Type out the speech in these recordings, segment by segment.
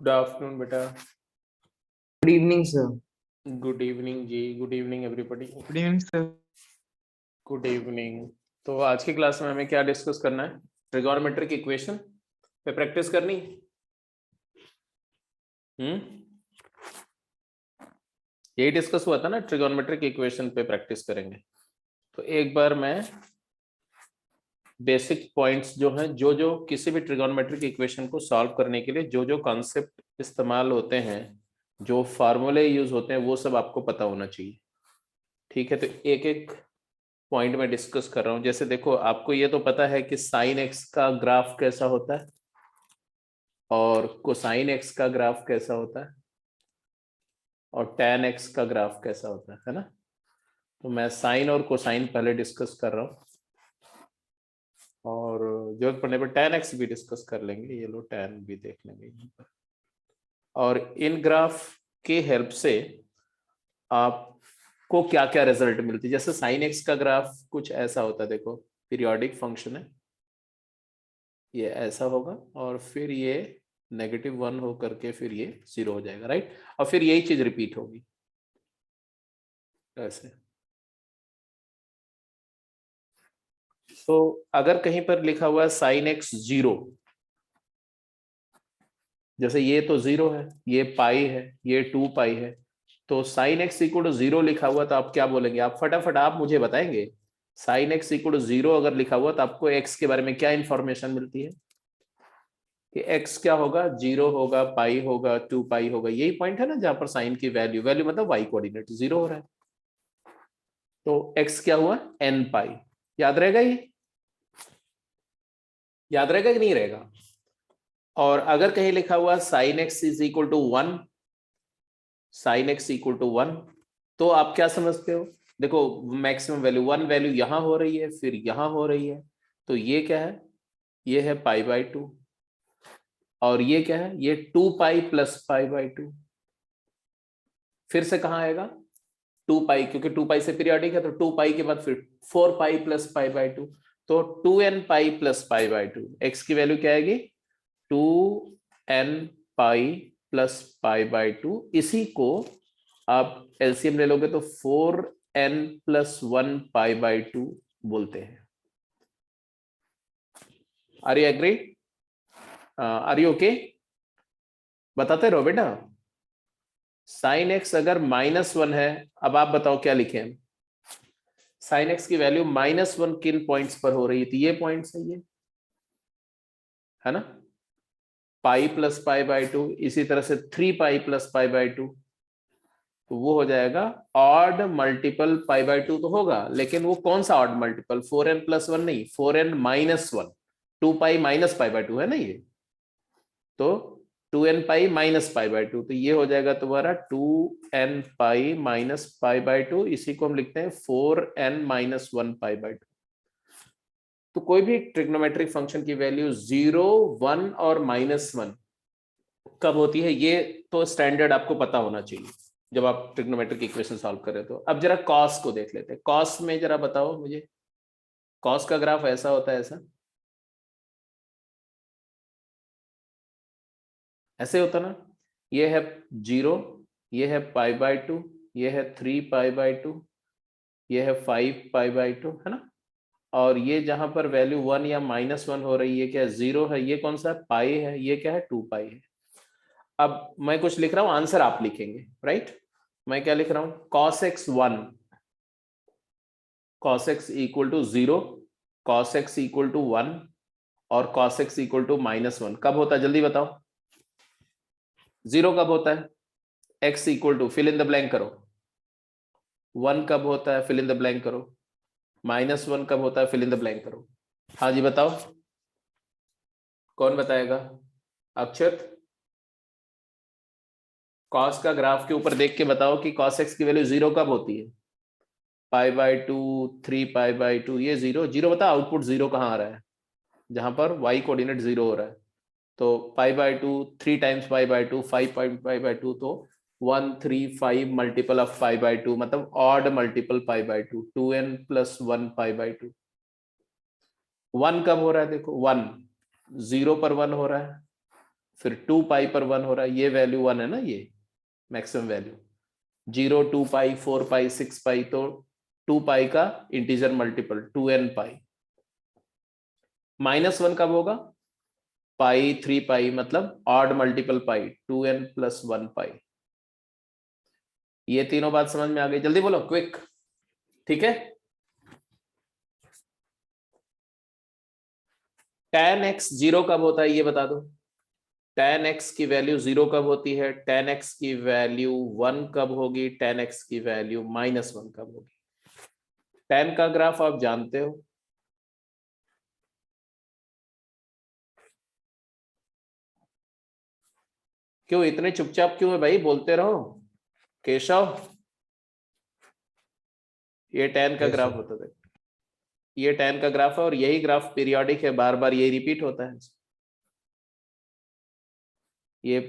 Good afternoon बेटा। Good evening sir. Good evening ji. Good evening everybody. Good evening sir. Good evening. तो आज की class में हमें क्या डिस्कस करना है? ट्रिगोनोमेट्रिक इक्वेशन पे प्रैक्टिस करनी। यही डिस्कस हुआ था ना, ट्रिगोनोमेट्रिक इक्वेशन पे प्रैक्टिस करेंगे। तो एक बार मैं बेसिक पॉइंट्स जो हैं, जो किसी भी ट्रिगोनोमेट्रिक इक्वेशन को सॉल्व करने के लिए जो कॉन्सेप्ट इस्तेमाल होते हैं, जो फार्मूले यूज होते हैं, वो सब आपको पता होना चाहिए। ठीक है, तो एक एक पॉइंट में डिस्कस कर रहा हूं। जैसे देखो, आपको ये तो पता है कि साइन एक्स का ग्राफ कैसा होता है और कोसाइन एक्स का ग्राफ कैसा होता है और टैन एक्स का ग्राफ कैसा होता है ना। तो मैं साइन और कोसाइन पहले डिस्कस कर रहा हूं और जरूरत पड़ने पर टैन एक्स भी डिस्कस कर लेंगे। ये लो टैन भी देख लेंगे यहाँ पर। और इन ग्राफ के हेल्प से आपको क्या क्या रिजल्ट मिलती है। जैसे साइन एक्स का ग्राफ कुछ ऐसा होता है, देखो पीरियोडिक फंक्शन है, ये ऐसा होगा और फिर ये -1 हो करके फिर ये 0 हो जाएगा, राइट। और फिर यही चीज रिपीट होगी ऐसे। तो अगर कहीं पर लिखा हुआ है साइन एक्स 0, जैसे ये तो 0 है, ये पाई है, ये 2 पाई है, तो साइन एक्स इक्वल टू 0 लिखा हुआ तो आप क्या बोलेंगे? आप फटाफट आप मुझे बताएंगे। साइन एक्स इक्वल टू 0 अगर लिखा हुआ तो आपको एक्स के बारे में क्या इंफॉर्मेशन मिलती है कि एक्स क्या होगा? 0 होगा, पाई होगा, 2 पाई होगा। यही पॉइंट है ना जहां पर साइन की वैल्यू मतलब वाई कोऑर्डिनेट 0 हो रहा है। तो एक्स क्या हुआ? n पाई। याद रहेगा? ये याद रहेगा कि नहीं रहेगा? और अगर कहीं लिखा हुआ sine x is equal to 1, sine x equal to 1, तो आप क्या समझते हो? देखो मैक्सिमम वैल्यू 1 वैल्यू यहां हो रही है, फिर यहां हो रही है, तो ये क्या है? ये है π/2 और ये क्या है? ये 2 पाई प्लस π/2। फिर से कहां आएगा? 2 पाई, क्योंकि 2 पाई से पीरियोडिक है, तो 2 पाई के बाद फिर 4 पाई प्लस π/2, तो 2n पाई प्लस π/2। एक्स की वैल्यू क्या आएगी? 2n pi plus π/2। इसी को आप एलसीएम ले लोगे तो 4n प्लस 1 π/2 बोलते हैं। Are you agree? Are you okay? बताते रहो बेटा। साइन एक्स अगर -1 है, अब आप बताओ क्या लिखे हम? साइन एक्स की वैल्यू -1 किन पॉइंट्स पर हो रही है? तो ये पॉइंट्स है, ये है ना, पाई प्लस π/2। इसी तरह से 3 पाई प्लस π/2, तो वो हो जाएगा ऑड मल्टीपल π/2 तो होगा, लेकिन वो कौन सा ऑड मल्टीपल? 4n प्लस 1 नहीं, 4n माइनस 1। 2 पाई माइनस π/2 है ना ये, तो 2n पाई माइनस π/2, तो ये हो जाएगा तुम्हारा 2n पाई माइनस π/2। इसी को हम लिखते हैं 4n माइनस 1 π/2। तो कोई भी ट्रिग्नोमेट्रिक फंक्शन की वैल्यू 0, 1 और -1 कब होती है, ये तो स्टैंडर्ड आपको पता होना चाहिए जब आप ट्रिग्नोमेट्रिक इक्वेशन सॉल्व कर रहे हो। तो अब जरा कॉस को देख लेते हैं। कॉस में जरा बताओ मुझे, कॉस का ग्राफ ऐसा होता है, ऐसे होता ना। ये है 0, ये है π/2, ये है 3 π/2, ये है 5 π/2, है ना। और ये जहां पर वैल्यू 1 या -1 हो रही है, क्या 0 है? ये कौन सा है? पाई है। ये क्या है? 2 पाई है। अब मैं कुछ लिख रहा हूं, आंसर आप लिखेंगे, राइट। मैं क्या लिख रहा हूं? cos x 1, cos x equal to 0, cos x equal to 1 और cos x इक्वल टू -1 कब होता है? जल्दी बताओ। 0 कब होता है? x equal to fill in the blank करो। 1 कब होता है? फिल इन द ब्लैंक करो। -1 कब होता है? फिल इन द ब्लैंक करो। हाँ जी बताओ, कौन बताएगा? अक्षत, cos का ग्राफ के ऊपर देख के बताओ कि cos x की वैल्यू 0 कब होती है? π/2, 3 π/2, ये 0 बताओ। आउटपुट 0 कहाँ आ रहा है? जहां पर y कोऑर्डिनेट 0 हो रहा है। तो π/2, 3 टाइम्स π/2, 5 π/2, तो 1 3 5 मल्टीपल ऑफ π/2, मतलब ऑड मल्टीपल π/2, 2n प्लस 1 π/2। 1 कब हो रहा है? देखो 1, 0 पर 1 हो रहा है, फिर 2 पाई पर 1 हो रहा है, ये वैल्यू 1 है ना, ये मैक्सिमम वैल्यू। 0, 2 पाई, 4 पाई, 6 पाई, तो 2 पाई का इंटीजर मल्टीपल 2n पाई। -1 कब होगा? पाई 3 पाई, मतलब ऑड मल्टीपल पाई 2n प्लस 1 पाई। ये तीनों बात समझ में आ गई? जल्दी बोलो, क्विक। ठीक है। tan x 0 कब होता है ये बता दो। tan x की वैल्यू 0 कब होती है? tan x की वैल्यू 1 कब होगी? tan x की वैल्यू -1 कब होगी? tan का ग्राफ आप जानते हो। क्यों इतने चुपचाप क्यों है भाई? बोलते रहो। केशव, ये tan का Yes, ग्राफ sir. होता है। ये tan का ग्राफ है और यही ग्राफ पीरियोडिक है, बार बार ये रिपीट होता है। ये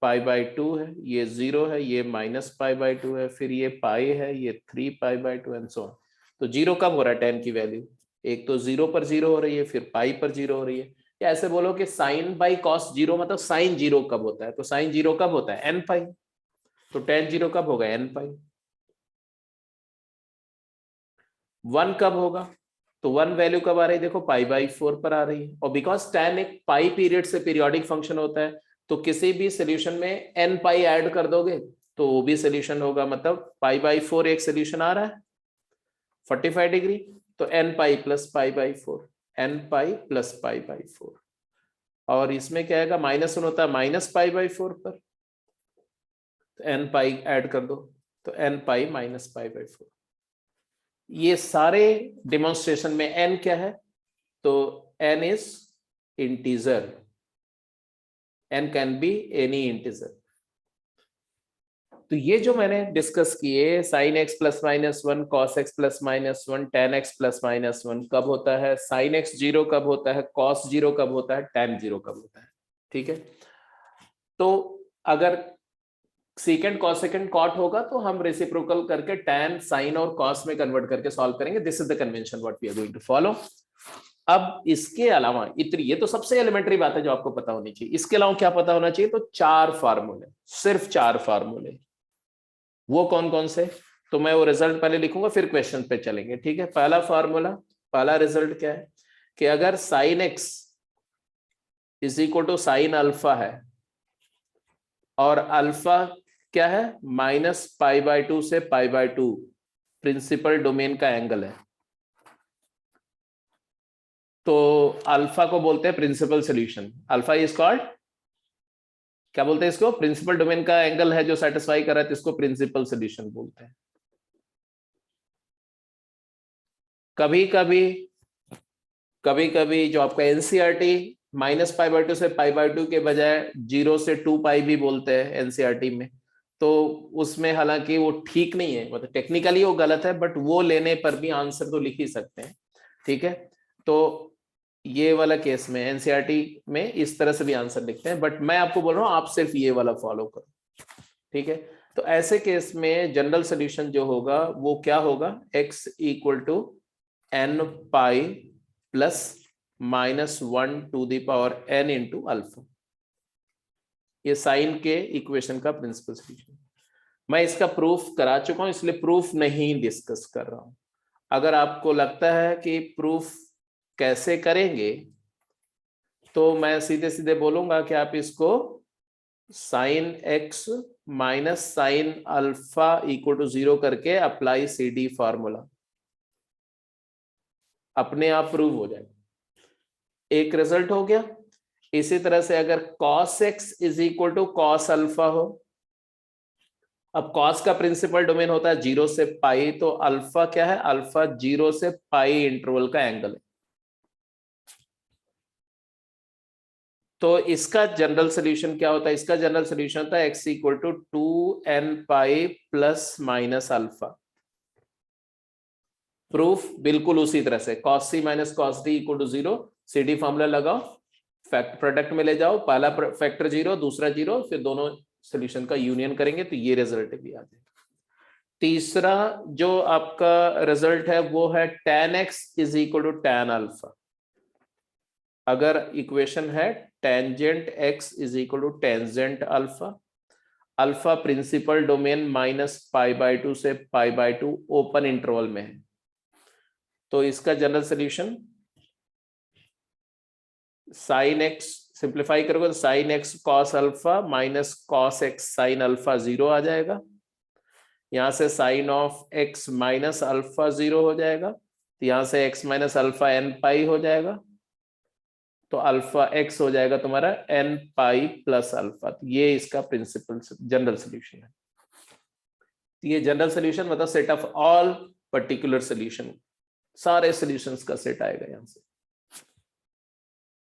π/2 है, ये 0 है, ये -π/2 है, फिर ये पाई है, ये 3π/2 एंड सो ऑन। तो 0 कब हो रहा है tan की वैल्यू? एक तो 0 पर 0 हो रही है, फिर पाई पर 0 हो रही है। या ऐसे बोलो कि sin बाई cos 0 मतलब sin 0 कब होता है? तो sin 0 कब होता है? n pi. तो tan 0 कब होगा? n पाई। 1 कब होगा? तो 1 वैल्यू कब आ रही है? देखो π/4 पर आ रही है, और बिकॉज tan एक पाई पीरियड से पीरियोडिक फंक्शन होता है, तो किसी भी सोल्यूशन में n पाई ऐड कर दोगे तो वो भी सोल्यूशन होगा। मतलब π/4 एक सोल्यूशन आ रहा है 45 डिग्री, तो n pi plus π/4, n pi plus π/4। और इसमें क्या आएगा? -1 होता है -π/4 पर, तो n पाई ऐड कर दो, तो n पाई -π/4। ये सारे डिमॉन्स्ट्रेशन में n क्या है? तो n is integer, n can be any integer. तो ये जो मैंने डिस्कस किए, sin x plus -1, cos x plus -1, tan x plus -1 कब होता है, sin x 0 कब होता है, cos 0 कब होता है, tan 0 कब होता है। ठीक है। तो अगर सेकेंड कॉसेकेंड कॉट होगा तो हम रेसिप्रोकल करके tan sin और cos में कन्वर्ट करके सॉल्व करेंगे। This is the convention what we are going to follow. अब इसके अलावा इतनी, ये तो सबसे एलिमेंट्री बात है जो आपको पता होनी चाहिए। इसके अलावा क्या पता होना चाहिए? तो 4 फार्मूले, सिर्फ 4 फार्मूले। वो कौन कौन से? तो मैं वो रिजल्ट पहले लिखूंगा, फिर क्वेश्चन पे चलेंगे। ठीक है। पहला फार्मूला, पहला रिजल्ट क्या है कि अगर sin x is equal to sine alpha है, और अल्फा क्या है? -π/2 से π/2 प्रिंसिपल डोमेन का एंगल है, तो अल्फा को बोलते हैं principal solution. Alpha is called, क्या बोलते हैं इसको? प्रिंसिपल डोमेन का एंगल है जो सेटिस्फाई कर रहा है, तो इसको प्रिंसिपल सॉल्यूशन बोलते हैं। कभी कभी जो आपका एनसीईआरटी -π/2 से π/2 के बजाय 0 से 2 पाई भी बोलते हैं एनसीईआरटी में, तो उसमें हालांकि वो ठीक नहीं है, मतलब टेक्निकली वो गलत है, बट वो लेने पर भी आंसर तो लिख ही सकते हैं। ठीक है। तो ये वाला केस में एनसीईआरटी में इस तरह से भी आंसर लिखते हैं, बट मैं आपको बोल रहा हूं आप सिर्फ ये वाला फॉलो करो। ठीक है। तो ऐसे केस में जनरल सोल्यूशन जो होगा वो क्या होगा? x equal to n pi plus -1 to the power n into alpha. ये साइन के इक्वेशन का प्रिंसिपल सोल्यूशन। मैं इसका प्रूफ करा चुका हूं, इसलिए प्रूफ नहीं डिस्कस कर रहा हूं। अगर आपको लगता है कि प्रूफ कैसे करेंगे, तो मैं सीधे सीधे बोलूंगा कि आप इसको sin x minus sine alpha equal to 0 करके अप्लाई CD फॉर्मूला, अपने आप प्रूव हो जाएगा। एक रिजल्ट हो गया। इसी तरह से अगर cos x is equal to cos alpha हो, अब cos का प्रिंसिपल डोमेन होता है 0 से पाई, तो अल्फा क्या है? अल्फा 0 से पाई इंटरवल का एंगल है। तो इसका जनरल सोल्यूशन क्या होता है? इसका जनरल सोल्यूशन होता है x equal to 2n pi plus minus alpha. Proof बिल्कुल उसी तरह से, cos c minus cos d equal to 0, CD formula लगाओ, फैक्ट प्रोडक्ट में ले जाओ, पहला फैक्टर 0, दूसरा 0, फिर दोनों सोल्यूशन का यूनियन करेंगे तो ये रिजल्ट भी आ जाएगा। तीसरा जो आपका रिजल्ट है वो है tan x is equal to tan alpha. अगर इक्वेशन है tangent x is equal to tangent alpha, alpha principal domain -π/2 से π/2 ओपन इंटरवल में है, तो इसका general solution sine x simplify करोगे तो sine x cos alpha minus cos x sine alpha 0 आ जाएगा। यहां से sine of x minus alpha 0 हो जाएगा, तो यहां से x minus alpha n pi हो जाएगा, तो अल्फा एक्स हो जाएगा तुम्हारा एन पाई प्लस अल्फा। तो ये इसका प्रिंसिपल जनरल सोल्यूशन है। तो ये जनरल सोल्यूशन मतलब set of all particular solution, सारे सॉल्यूशंस का सेट आएगा यहां से।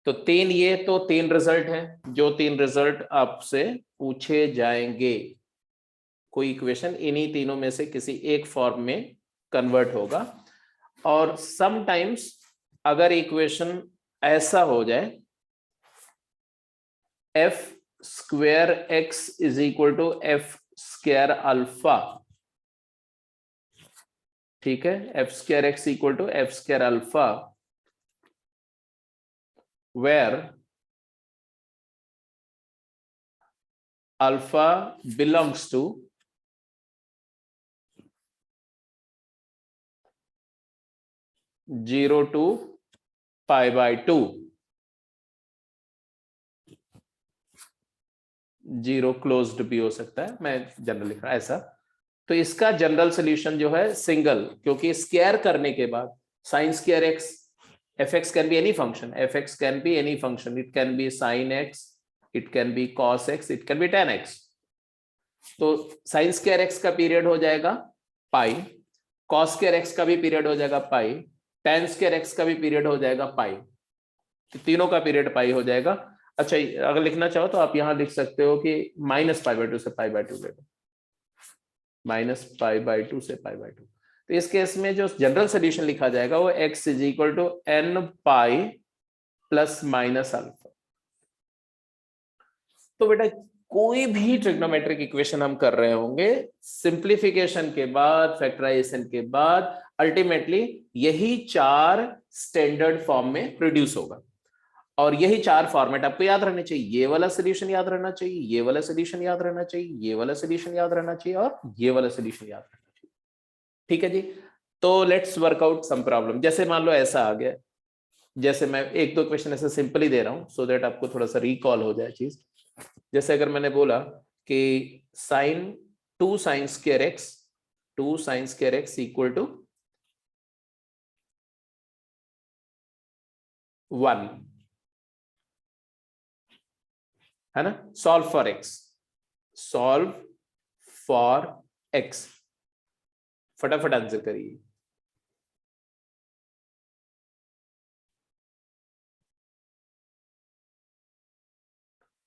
तो तीन रिजल्ट हैं, जो तीन रिजल्ट आपसे पूछे जाएंगे। कोई इक्वेशन इन्हीं तीनों में से किसी एक फॉर्म में कन्वर्ट होगा। और समटाइम्स अगर इक्वेशन ऐसा हो जाए f square x is equal to f square alpha, ठीक है, f square x equal to f square alpha, where alpha belongs to zero to π/2, 0 closed भी हो सकता है, मैं जनरल लिख रहा हूं ऐसा। तो इसका जनरल सोल्यूशन जो है सिंगल, क्योंकि स्क्वायर करने के बाद sign square x, fx can be any function, fx can be any function, it can be sin x, it can be cos x, it can be tan x। तो sin square x का period हो जाएगा पाई, cos square x का भी period हो जाएगा पाई, tan square x का भी पीरियड हो जाएगा पाई, तो तीनों का पीरियड पाई हो जाएगा। अच्छा, अगर लिखना चाहो तो आप यहां लिख सकते हो कि -π/2 से π/2 ले लो, -π/2 से π/2। तो इस केस में जो जनरल सोल्यूशन लिखा जाएगा वो x is equal to n pi plus minus alpha. तो बेटा कोई भी ट्रिग्नोमेट्रिक इक्वेशन हम कर रहे होंगे, सिंप्लीफिकेशन के बाद, फैक्टराइजेशन के बाद, अल्टीमेटली यही चार स्टैंडर्ड फॉर्म में प्रोड्यूस होगा। और यही चार फॉर्मेट आपको याद रहने चाहिए। ये वाला सोल्यूशन याद रहना चाहिए, ये वाला सोल्यूशन याद रहना चाहिए, ये वाला सोल्यूशन याद रहना चाहिए, और ये वाला सोल्यूशन याद रहना चाहिए। ठीक है जी। तो लेट्स वर्कआउट सम प्रॉब्लम। जैसे मान लो ऐसा आ गया, जैसे मैं एक दो क्वेश्चन ऐसे सिंपल ही दे रहा हूं सो दैट आपको थोड़ा सा रिकॉल हो जाए चीज। जैसे अगर मैंने बोला कि sine 2 sine square x, 2 sine square x equal to 1 है ना, solve for x, solve for x, फटाफट आंसर करिए।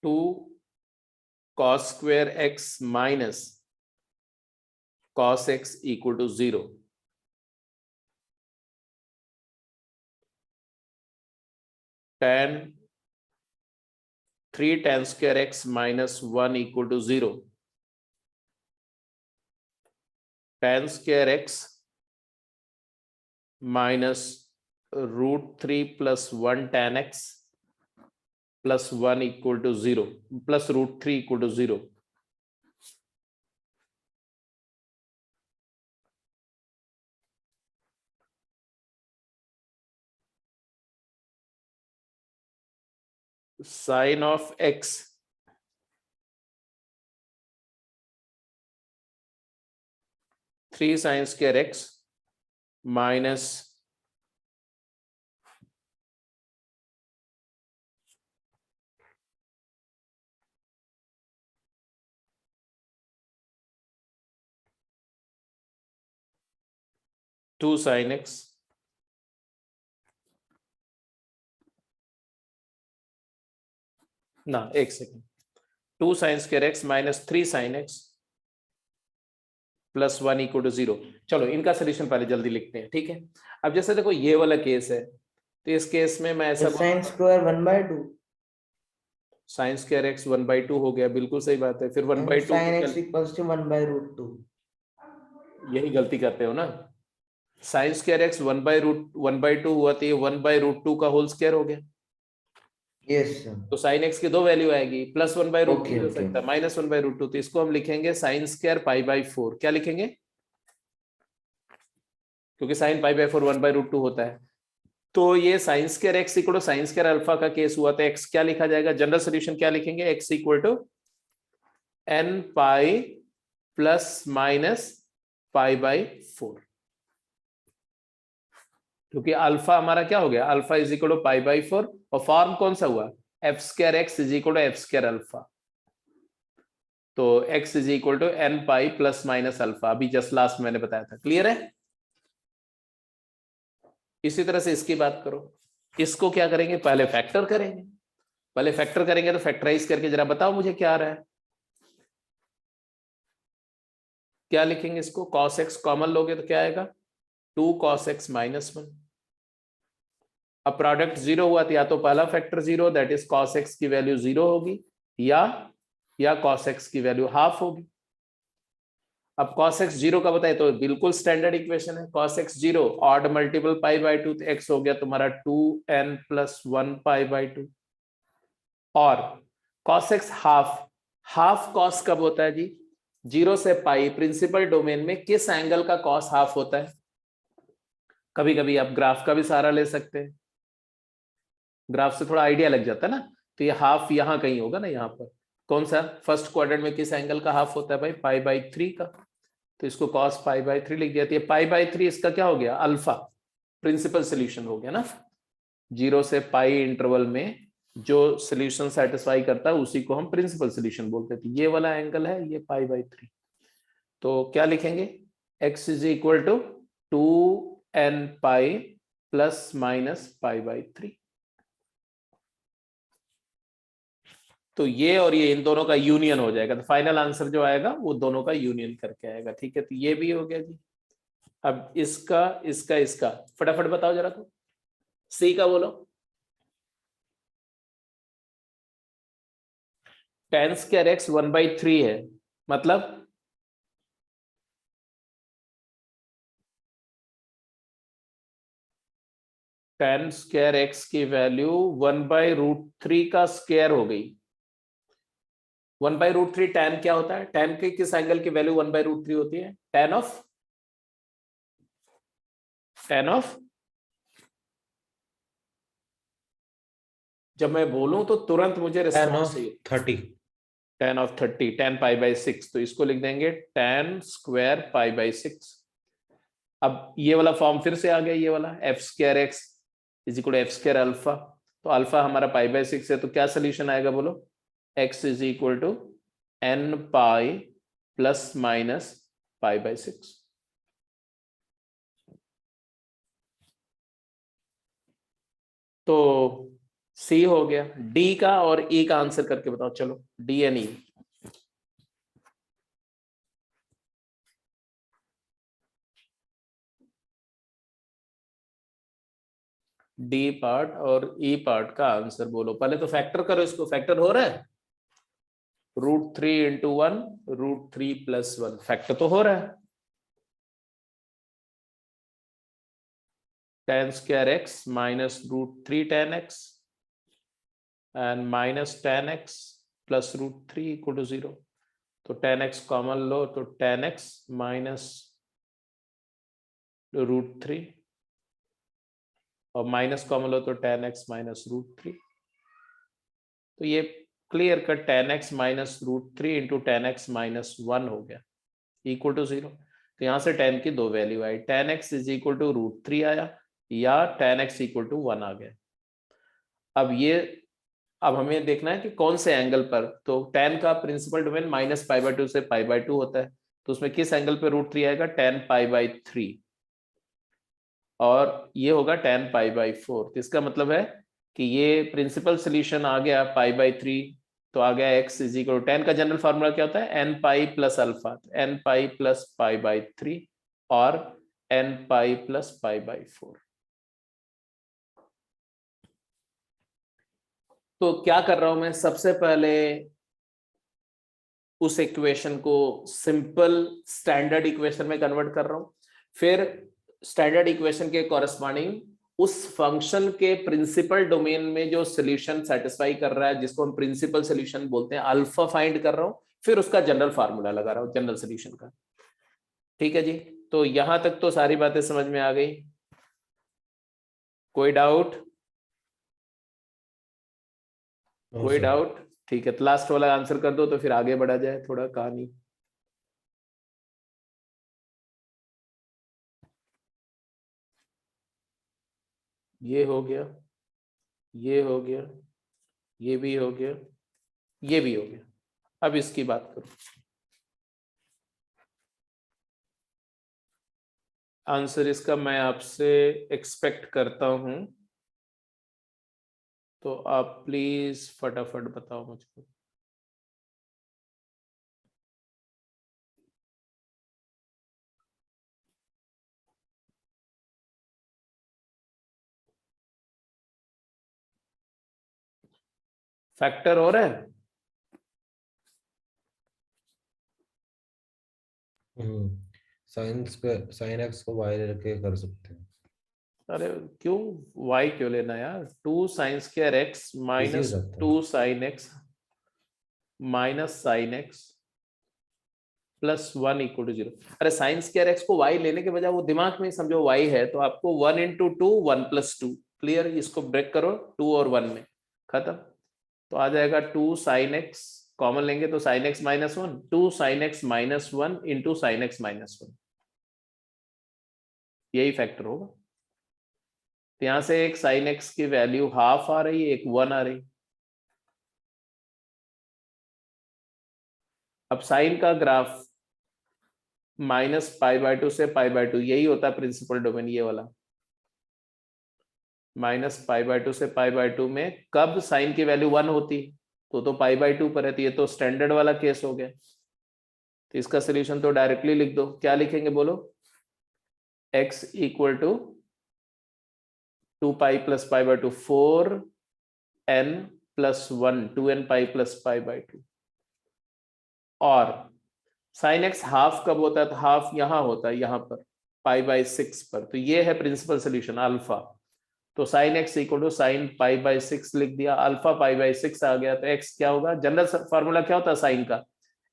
Two cos square x minus cos x equal to 0, tan 3 tan square x minus 1 equal to 0, tan square x minus √3 plus 1 tan x plus 1 equal to 0, plus √3 equal to 0। Sin of x three sine square x minus two sine x ना, एक second, 2 sine square x minus 3 sine x plus 1 equal to 0। चलो इनका solution पहले जल्दी लिखते हैं, ठीक है। अब जैसे देखो ये वाला केस है, तो इस केस में मैं ऐसा sine square 1/2 sign square x 1/2 हो गया, बिल्कुल सही बात है। फिर 1/2 साइन एक्स इक्वल्स टू 1/√2। यही गलती करते हो ना, साइन स्क्वायर एक्स 1/2 हुआ तो ये 1/√2 का होल स्क्वायर हो गया। Yes, sir. तो साइन एक्स की दो वैल्यू आएगी, +1/√2 Okay, हो okay. सकता है, -1/√2, तो इसको हम लिखेंगे साइन स्क्वायर π/4। क्या लिखेंगे? क्योंकि साइन π/4 1/√2 होता है। तो ये sine square x equal to sine square alpha का केस हुआ, तो एक्स क्या लिखा जाएगा? जनरल सोल्यूशन क्या लिखेंगे? X equal to n pi plus minus π/4, क्योंकि अल्फा हमारा क्या हो गया? अल्फा इज इक्वल टू π/4, और फॉर्म कौन सा हुआ? f² x is equal to f² alpha. तो x is equal to n pi plus minus alpha, अभी जस्ट लास्ट मैंने बताया था। क्लियर है? इसी तरह से इसकी बात करो, इसको क्या करेंगे? पहले फैक्टर करेंगे। पहले फैक्टर करेंगे तो फैक्टराइज करके जरा बताओ मुझे क्या आ रहा है। क्या लिखेंगे इसको? cos x कॉमन लोगे तो क्या आएगा? 2 cos x -1। अब प्रोडक्ट 0 हुआ तो या तो पहला factor 0, that is cos x की वैल्यू 0 होगी, या cos x की वैल्यू हाफ होगी। अब cos x 0 का बताए तो बिल्कुल स्टैंडर्ड इक्वेशन है, cos x 0 ऑड मल्टीपल π/2, तो x हो गया तुम्हारा 2n + 1 π/2। और cos x हाफ cos कब होता है जी? 0 से पाई प्रिंसिपल डोमेन में किस एंगल का cos हाफ होता है? कभी कभी आप ग्राफ का भी सहारा ले सकते हैं, ग्राफ से थोड़ा आइडिया लग जाता है ना। तो ये हाफ यहाँ कहीं होगा ना, यहाँ पर कौन सा फर्स्ट क्वाड्रेंट में किस एंगल का हाफ होता है भाई? π/3 का। तो इसको cos π/3 लिख दिया। तो ये π/3 इसका क्या हो गया? अल्फा, प्रिंसिपल सोल्यूशन हो गया ना। 0 से पाई इंटरवल में जो सोल्यूशन सेटिस्फाई करता है उसी को हम प्रिंसिपल सोल्यूशन बोलते थे। ये वाला एंगल है ये π/3। तो क्या लिखेंगे? x is equal to 2n pi plus minus π/3। तो ये और ये इन दोनों का यूनियन हो जाएगा, तो फाइनल आंसर जो आएगा वो दोनों का यूनियन करके आएगा। ठीक है, तो ये भी हो गया जी। अब इसका फटाफट बताओ जरा, तो सी का बोलो। tan स्क्वायर x 1/3 है, मतलब tan स्क्वायर x की वैल्यू 1/√3 का स्क्वायर हो गई। 1/√3 tan क्या होता है? tan के किस एंगल की वैल्यू 1/√3 होती है? tan ऑफ जब मैं बोलूं तो तुरंत मुझे रिस्पॉन्स चाहिए। 30. tan ऑफ 30, tan π/6, तो इसको लिख देंगे tan स्क्वायर π/6। अब ये वाला फॉर्म फिर से आ गया, ये वाला f² x is equal to f² alpha. तो अल्फा हमारा π/6 है, तो क्या सोल्यूशन आएगा बोलो? x is equal to n pi plus minus π/6। तो सी हो गया। डी का और ई का आंसर करके बताओ, चलो D and E. D part और ई पार्ट का आंसर बोलो। पहले तो फैक्टर करो, इसको फैक्टर हो रहा है। √3 × 1 √3 + 1 फैक्टर तो हो रहा है। tan square x -√3 tan x and minus tan x plus √3 = 0। तो tan x कॉमन लो तो tan x -√3, और माइनस कॉमन लो तो tan x -√3। तो ये clear cut tan x -√3 × tan x -1 हो गया इक्वल टू 0। तो यहां से tan की दो वैल्यू आई, tan x is equal to √3 आया, या tan x इक्वल टू 1 आ गया। अब हमें देखना है कि कौन से एंगल पर। तो tan का प्रिंसिपल डोमेन -π/2 से π/2 होता है, तो उसमें किस एंगल पे √3 आएगा? tan π/3, और ये होगा tan π/4। तो इसका मतलब है कि ये प्रिंसिपल सोल्यूशन आ गया π/3, तो आ गया x is equal to tan का जनरल फार्मूला क्या होता है? n pi plus alpha, n pi plus π/3 और n पाई प्लस π/4। तो क्या कर रहा हूं मैं? सबसे पहले उस इक्वेशन को सिंपल स्टैंडर्ड इक्वेशन में कन्वर्ट कर रहा हूं, फिर स्टैंडर्ड इक्वेशन के कॉरेस्पॉन्डिंग उस फंक्शन के प्रिंसिपल डोमेन में जो सोल्यूशन सेटिस्फाई कर रहा है, जिसको हम प्रिंसिपल सोल्यूशन बोलते हैं, अल्फा फाइंड कर रहा हूं, फिर उसका जनरल फार्मूला लगा रहा हूं जनरल सोल्यूशन का। ठीक है जी, तो यहां तक तो सारी बातें समझ में आ गई। कोई डाउट? कोई डाउट? ठीक है, तो लास्ट वाला आंसर कर दो तो फिर आगे बढ़ा जाए थोड़ा कहानी। ये हो गया, ये हो गया, ये भी हो गया, ये भी हो गया। अब इसकी बात करो। आंसर इसका मैं आपसे एक्सपेक्ट करता हूं, तो आप प्लीज फटाफट बताओ मुझको। फैक्टर हो रहा है? साइन एक्स को वाई लेके कर सकते हैं। अरे क्यों y क्यों लेना यार? 2 साइन स्क्वायर एक्स Easy हो माइनस जाता है। 2 sine x minus sine x plus 1 equal to 0। अरे साइन स्क्वायर एक्स को y लेने के बजाय वो दिमाग में समझो y है, तो आपको 1 इंटू 2 1 प्लस 2। क्लियर? इसको ब्रेक करो 2 और 1 में, खत्म। तो आ जाएगा 2 साइन एक्स, कॉमन लेंगे तो sine x minus 1, 2 sine x minus 1 into sine x minus 1, यही फैक्टर होगा। तो यहां से एक साइन एक्स की वैल्यू हाफ आ रही है, एक 1 आ रही। अब साइन का ग्राफ माइनस पाई बाय 2 से पाई बाय 2, यही होता है प्रिंसिपल डोमेन, ये वाला। माइनस पाई बाय 2 से पाई बाय 2 में कब साइन की वैल्यू 1 होती, तो पाई बाय 2 पर रहती है, तो स्टैंडर्ड वाला केस हो गया। तो इसका सोल्यूशन तो डायरेक्टली लिख दो। क्या लिखेंगे बोलो? x equal to 2 pi plus pi by 2, 4n plus 1, 2n pi plus pi by 2। और साइन एक्स हाफ कब होता है? तो हाफ यहां होता है, यहां पर पाई बाय 6 पर। तो ये है प्रिंसिपल सोल्यूशन अल्फा। तो sine x equal to sine pi by 6 लिख दिया, अल्फा पाई बाय 6 आ गया। तो एक्स क्या होगा? जनरल फार्मूला क्या होता है साइन का?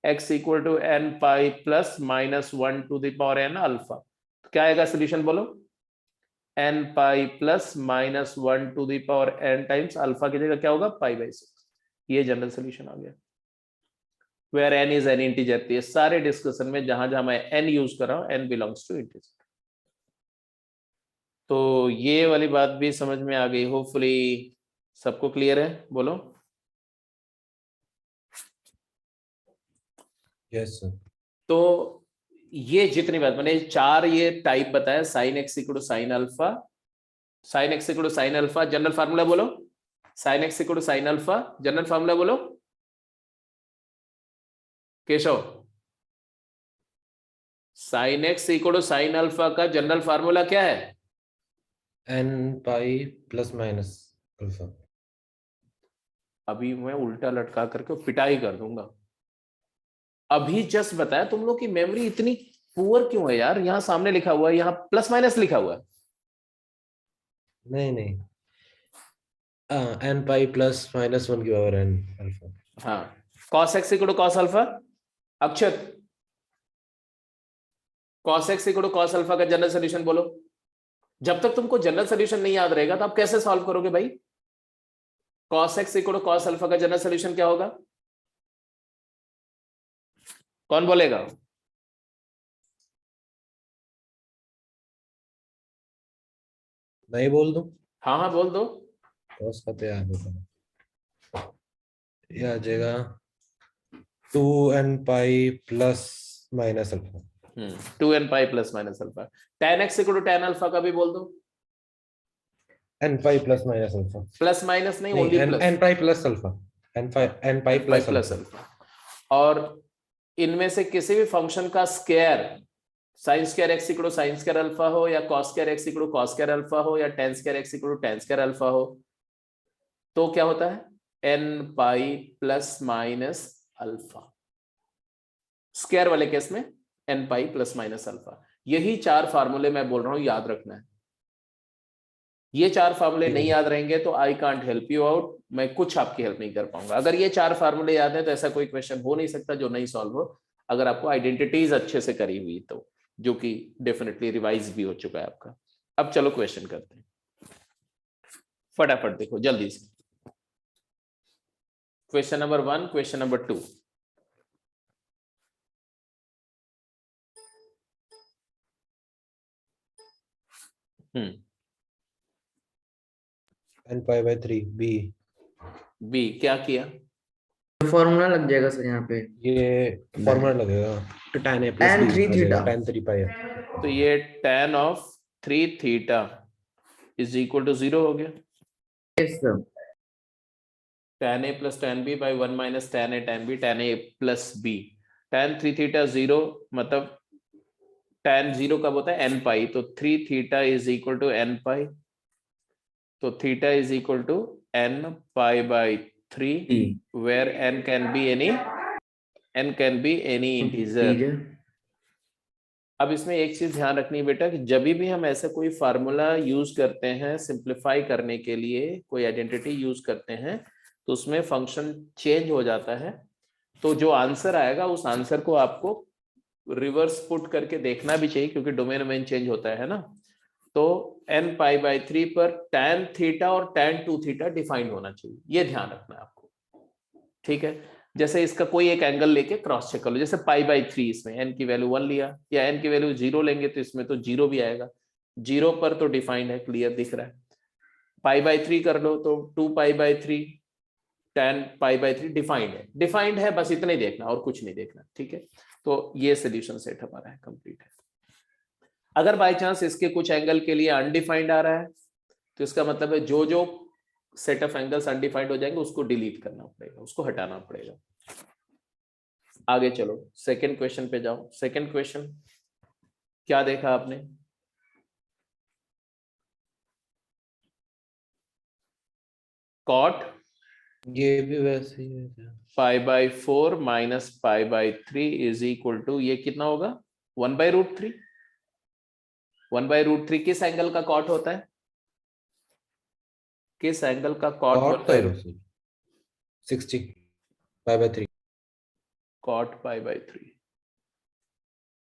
X equal to n pi plus minus 1 to the power n alpha. तो क्या आएगा सोल्यूशन बोलो? N pi plus minus 1 to the power n times alpha की जगह क्या होगा? Pi by 6। ये जनरल सोल्यूशन आ गया, where n is an integer. ये सारे डिस्कशन में जहां जहां मैं एन यूज कर रहा हूं, एन बिलोंग्स टू इंटीजर। तो ये वाली बात भी समझ में आ गई, होपफुली सबको क्लियर है। बोलो। Yes sir. तो ये जितनी बात मैंने 4 ये टाइप बताया, sine x equal to sine alpha, sine x equal to sine alpha, general formula बोलो। Sine x equal to sine alpha, general formula बोलो Keshav. Sine x equal to sine alpha का जनरल फार्मूला क्या है? N pi plus minus alpha. अभी मैं उल्टा लटका करके पिटाई कर दूंगा। अभी जस्ट बताया, तुम लोग की मेमोरी इतनी पुअर क्यों है यार? यहां सामने लिखा हुआ है, यहां प्लस माइनस लिखा हुआ है। नहीं नहीं, एन पाई प्लस माइनस 1 की पावर एन अल्फा। हाँ, cos x equal to cos alpha. Akshat, cos x equal to cos alpha का जनरल सोल्यूशन बोलो। जब तक तुमको जनरल सोल्यूशन नहीं याद रहेगा तो आप कैसे सॉल्व करोगे भाई? cos x equal to cos alpha का जनरल सोल्यूशन क्या होगा? कौन बोलेगा? नहीं बोल दूं? हाँ हाँ बोल दो। cos का तो याद होता है, ये आ जाएगा 2 n pi plus minus alpha. 2n pi plus minus alpha. tan x equal to tan alpha का भी बोल दो। N pi plus minus alpha. Plus minus नहीं, नहीं, only n plus. N pi plus alpha. N pi plus alpha. Alpha. और इनमें से किसी भी फंक्शन का square, sine square x equal to sine square alpha हो, या cos square x equal to cos square alpha हो, या tan square x equal to tan square alpha हो, तो क्या होता है? N pi plus minus alpha. Square वाले केस में n pi plus minus alpha. यही 4 फार्मूले मैं बोल रहा हूं, याद रखना है। ये 4 फार्मूले नहीं याद रहेंगे तो I can't help you out, मैं कुछ आपकी हेल्प नहीं कर पाऊंगा। अगर ये 4 फार्मूले याद है तो ऐसा कोई क्वेश्चन हो नहीं सकता जो नहीं सॉल्व हो, अगर आपको आइडेंटिटीज अच्छे से करी हुई तो, जो कि डेफिनेटली रिवाइज भी हो चुका है आपका। अब चलो क्वेश्चन करते हैं, फटाफट देखो जल्दी से। Question number 1, question number 2। n pi by 3 b। B क्या किया? फॉर्मूला लग जाएगा सर यहाँ पे। ये फॉर्मूला लगेगा तो tan a plus tan b 3 आ जाएगा, थीटा। tan 3 pi। तो ये tan of 3 theta is equal to 0 हो गया। Yes sir. tan a plus tan b by 1 minus tan a tan b, tan a plus b। tan 3 theta 0 मतलब tan 0 कब होता है? n pi, तो 3 theta is equal to n pi, तो theta is equal to n pi by 3 where n can be any integer। अब इसमें एक चीज ध्यान रखनी है बेटा कि जब भी हम ऐसा कोई फार्मूला यूज करते हैं सिंप्लीफाई करने के लिए, कोई आइडेंटिटी यूज करते हैं, तो उसमें फंक्शन चेंज हो जाता है। तो जो आंसर आएगा उस आंसर को आपको रिवर्स पुट करके देखना भी चाहिए, क्योंकि डोमेन चेंज होता है ना। तो n पाई बाई 3 पर tan थीटा और tan 2 थीटा डिफाइंड होना चाहिए, ये ध्यान रखना है आपको, ठीक है। जैसे इसका कोई एक एंगल लेके क्रॉस चेक कर लो, जैसे पाई बाई 3, इसमें n की वैल्यू 1 लिया या n की वैल्यू 0 लेंगे तो इसमें तो 0 भी आएगा, 0 पर तो डिफाइंड है, क्लियर दिख रहा है। पाई बाई 3 कर लो तो 2 पाई by 3 tan pi by 3 defined है, बस इतना ही देखना और कुछ नहीं देखना, ठीक है। तो ये सोल्यूशन सेट हमारा है, कंप्लीट है। अगर बाय चांस इसके कुछ एंगल के लिए अनडिफाइंड आ रहा है तो इसका मतलब है जो जो सेट ऑफ एंगल्स अनडिफाइंड हो जाएंगे उसको डिलीट करना पड़ेगा, उसको हटाना पड़ेगा। आगे चलो सेकंड क्वेश्चन पे जाओ। सेकंड क्वेश्चन क्या देखा आपने? कॉट ये भी वैसे ही है। Pi by 4 minus pi by 3 is equal to, ये कितना होगा? 1 बाई रूट 3। 1 बाई रूट 3 किस एंगल का कॉट होता है? किस एंगल का कॉट cot 1 का बाई है रूट? वैसे 60 pi by 3। Cot pi by 3।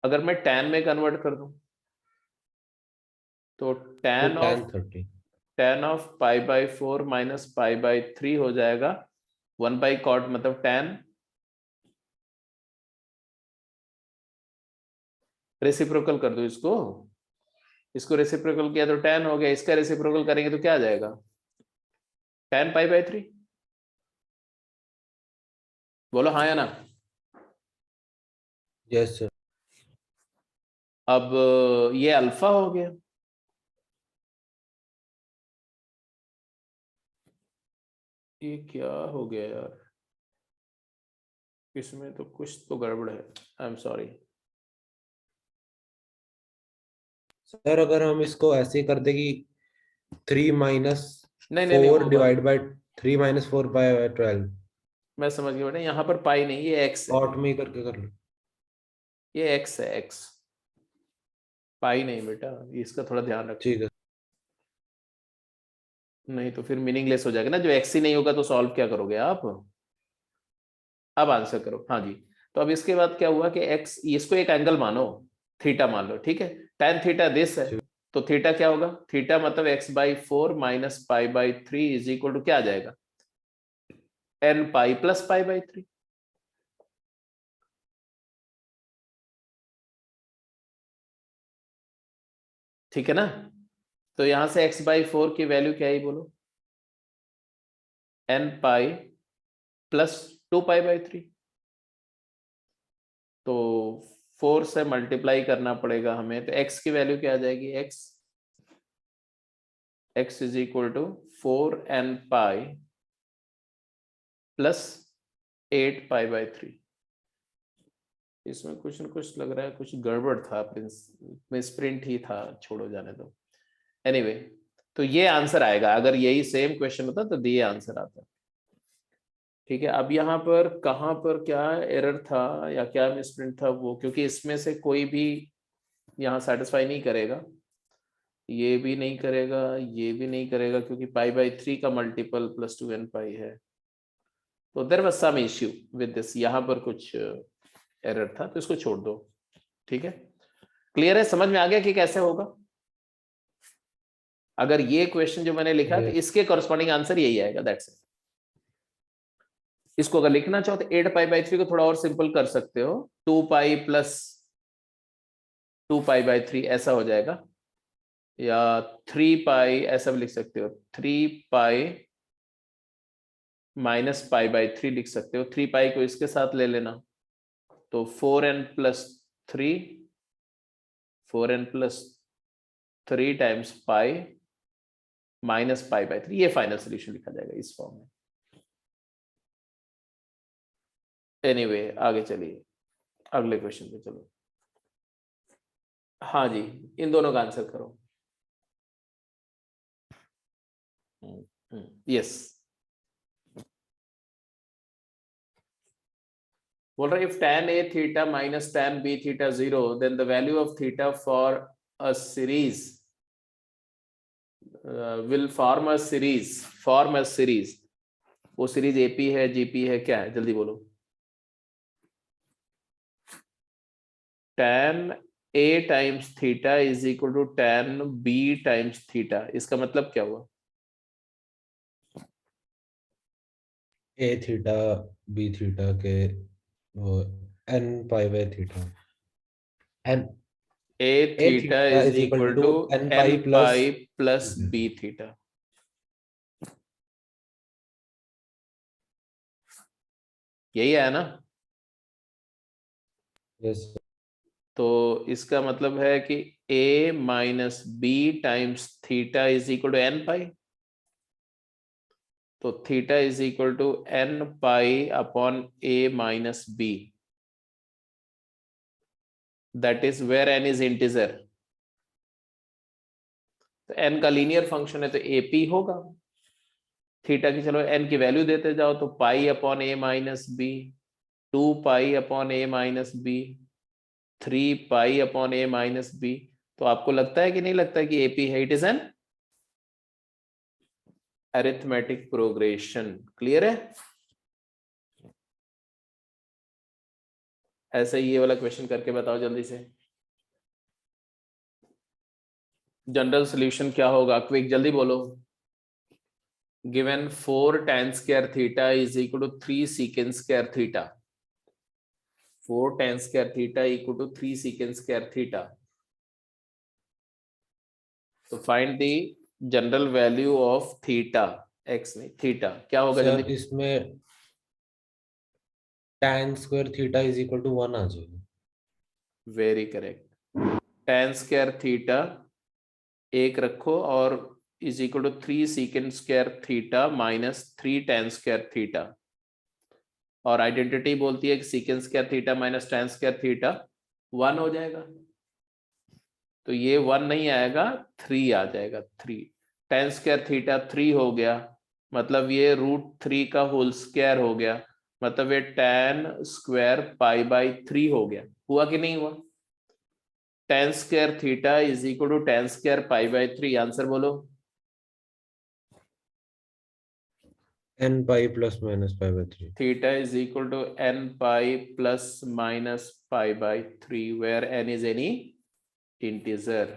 अगर मैं tan में कन्वर्ट कर दूं तो तो tan tan of 30। tan of pi by 4 minus pi by 3 हो जाएगा 1 बाई कॉट, मतलब tan। रेसिप्रोकल कर दो इसको, इसको रेसिप्रोकल किया तो tan हो गया, इसका रेसिप्रोकल करेंगे तो क्या आ जाएगा? tan pi by 3। बोलो हाँ या ना। Yes sir. अब ये अल्फा हो गया, ये क्या हो गया यार, इसमें तो कुछ तो गड़बड़ है, आई एम सॉरी। सर अगर हम इसको ऐसे कर दे कि 3 माइनस नहीं 4 वो बात डिवाइड बाय 3 माइनस 4 बाय 12 मैं समझ गया बेटा, यहाँ पर पाई नहीं, ये एक्स है, कॉट में ही करके कर लो। ये एक्स है, एक्स, पाई नहीं बेटा, इसका थोड़ा ध्यान रखना। ठीक है। नहीं तो फिर मीनिंगलेस हो जाएगा ना, जो एक्स ही नहीं होगा तो सॉल्व क्या करोगे आप? अब आंसर करो, हाँ जी। तो अब इसके बाद क्या हुआ कि एक्स, इसको एक एंगल मानो, थीटा मान लो, ठीक है। tan थीटा दिस है, ठीक। तो थीटा क्या होगा? थीटा मतलब x by 4 minus pi by 3 is equal to क्या आ जाएगा? n pi plus pi by 3। ठीक है ना। तो यहां से x बाई 4 की वैल्यू क्या है बोलो? n pi plus 2 pi by 3। तो 4 से मल्टीप्लाई करना पड़ेगा हमें, तो x की वैल्यू क्या आ जाएगी? x is equal to 4n pi plus 8 pi by 3। इसमें कुछ न कुछ लग रहा है, कुछ गड़बड़ था, मिसप्रिंट ही था, छोड़ो जाने दो। एनीवे तो ये आंसर आएगा, अगर यही सेम क्वेश्चन होता तो ये आंसर आता। ठीक है, अब यहाँ पर कहाँ पर क्या एरर था या क्या मिसप्रिंट था वो, क्योंकि इसमें से कोई भी यहाँ सेटिस्फाई नहीं करेगा, ये भी नहीं करेगा, ये भी नहीं करेगा, क्योंकि पाई बाई 3 का मल्टीपल प्लस 2n पाई है। तो there was some issue with this, यहाँ पर कुछ एरर था, तो इसको छोड़ दो। ठीक है, क्लियर है, समझ में आ गया कि कैसे होगा? अगर ये क्वेश्चन जो मैंने लिखा तो इसके कॉरस्पॉन्डिंग आंसर यही आएगा, दैट्स इट। इसको अगर लिखना चाहो तो 8 पाई बाई 3 को थोड़ा और सिंपल कर सकते हो, 2 पाई प्लस 2 पाई बाई 3 ऐसा हो जाएगा, या 3 पाई ऐसा भी लिख सकते हो, 3 पाई माइनस पाई बाई 3 लिख सकते हो। 3 पाई को इसके साथ ले लेना, तो 4n plus 3, 4n plus 3 times pi minus pi by 3, ये फाइनल सोल्यूशन लिखा जाएगा इस फॉर्म में। एनीवे आगे चलिए, अगले क्वेश्चन पे चलो। हाँ जी, इन दोनों का आंसर करो। यस, बोल रहा है if tan a theta minus tan b theta 0, then the value of theta for a series will form a series। वो सीरीज AP है, GP है, क्या है, जल्दी बोलो। tan a times theta is equal to tan b times theta, इसका मतलब क्या हुआ? a थीटा b थीटा के वो n pi by theta, n a theta is equal to n n pi pi plus b theta. यही है ना? Yes तो इसका मतलब है कि a minus B times theta is equal to n pi, तो theta is equal to n pi upon a minus B, that is where n is integer. तो n का लीनियर फंक्शन है तो AP होगा। थीटा की चलो n की value देते जाओ, तो pi upon a minus B, 2 pi upon a minus B, 3 pi upon a minus B. तो आपको लगता है कि नहीं लगता है कि AP है? It is an arithmetic progression. Clear है? ऐसे ही ये वाला क्वेश्चन करके बताओ जल्दी से। जनरल सॉल्यूशन क्या होगा, क्विक जल्दी बोलो। Given 4 tan square theta is equal to 3 secant square theta, 4 tan square theta equal to 3 secant square theta. तो find the general value of theta, x नहीं थीटा, क्या होगा सर, जल्दी? इसमें tan square theta is equal to 1 आ जाएगा। Very correct. tan square theta एक रखो और is equal to 3 secant square theta minus 3 tan square theta, और आइडेंटिटी बोलती है कि secant square theta minus tan square theta 1 हो जाएगा। तो ये 1 नहीं आएगा, 3 आ जाएगा, 3 tan स्क्वायर थीटा 3 हो गया, मतलब ये √3 का होल स्क्वायर हो गया, मतलब ये tan स्क्वायर पाई बाई 3 हो गया। हुआ कि नहीं हुआ? tan square theta is equal to tan square pi by 3, answer बोलो। n pi plus minus pi by 3। Theta is equal to n pi plus minus pi by 3, where n is any integer.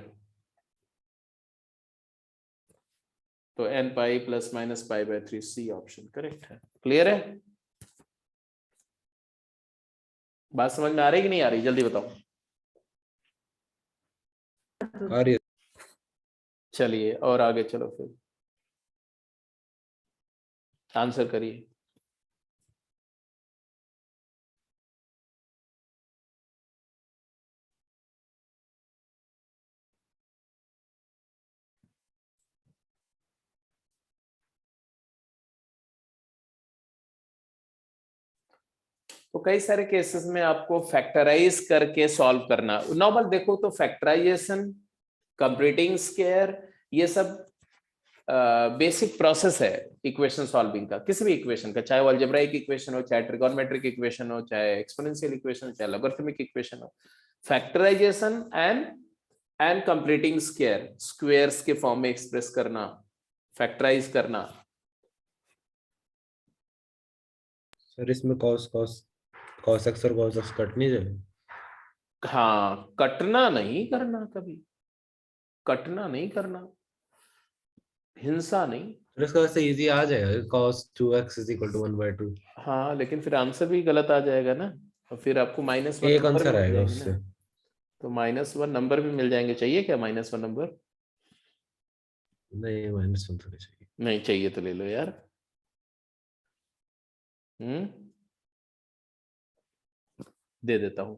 तो n pi plus minus pi by 3, C option correct है। Clear है? बात समझ में आ रही कि नहीं आ रही, जल्दी बताओ। आ रही है। चलिए और आगे चलो फिर, आंसर करिए। तो कई सारे केसेस में आपको फैक्टराइज करके सॉल्व करना, नॉर्मल देखो तो फैक्टराइजेशन, कंप्लीटिंग स्क्वायर, ये सब बेसिक प्रोसेस है इक्वेशन सॉल्विंग का, किसी भी इक्वेशन का, चाहे वो अलजेब्राइक इक्वेशन हो, चाहे ट्रिगोनोमेट्रिक इक्वेशन हो, चाहे एक्सपोनेंशियल इक्वेशन हो, चाहे लॉगरिथमिक इक्वेशन हो। Factorization and and completing square, squares के फॉर्म में एक्सप्रेस करना, फैक्टराइज करना। सर इसमें cos cos cos x और cos x कट नहीं जाएगा? हाँ, कटना नहीं करना, कभी कटना नहीं करना, हिंसा नहीं। तो इसका वैसे इजी आ जाएगा, cos 2x is equal to 1/2। हाँ, लेकिन फिर आंसर भी गलत आ जाएगा ना, और फिर आपको -1 एक नंबर भी आंसर मिल आएगा जाएंगे उससे। ना। तो -1 नंबर भी मिल जाएंगे। चाहिए क्या -1 नंबर? नहीं, -1 थोड़ी चाहिए। नहीं चाहिए तो ले लो यार। दे देता हूं।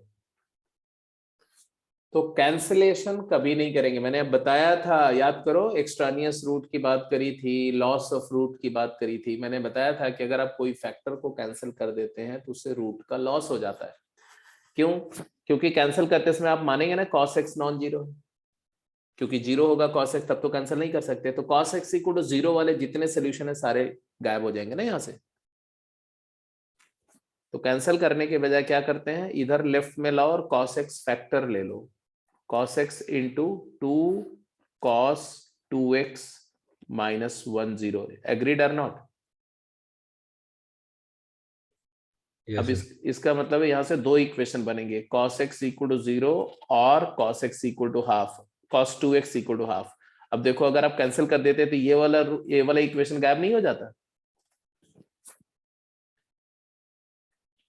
तो कैंसिलेशन कभी नहीं करेंगे, मैंने अब बताया था, याद करो, एक्सट्रानियस रूट की बात करी थी, लॉस ऑफ रूट की बात करी थी। मैंने बताया था कि अगर आप कोई फैक्टर को कैंसिल कर देते हैं तो उससे रूट का लॉस हो जाता है। क्यों? क्योंकि कैंसिल करते समय आप मानेंगे ना cos x नॉन जीरो, क्योंकि जीरो होगा cos x, तब तो कैंसिल नहीं कर सकते। तो cos x equal to zero वाले जितने सोल्यूशन है सारे गायब हो जाएंगे ना यहां से। तो कैंसिल करने के बजाय क्या करते हैं, इधर लेफ्ट में लाओ और cos x फैक्टर ले लो, cos x into 2 cos 2x -1 0। Agreed और नॉट? अब यस सर। इसका मतलब है यहां से दो इक्वेशन बनेंगे, cos x इक्वल टू 0 और cos x equal to half, cos 2x equal to half. अब देखो, अगर आप कैंसिल कर देते तो ये वाला इक्वेशन गायब नहीं हो जाता?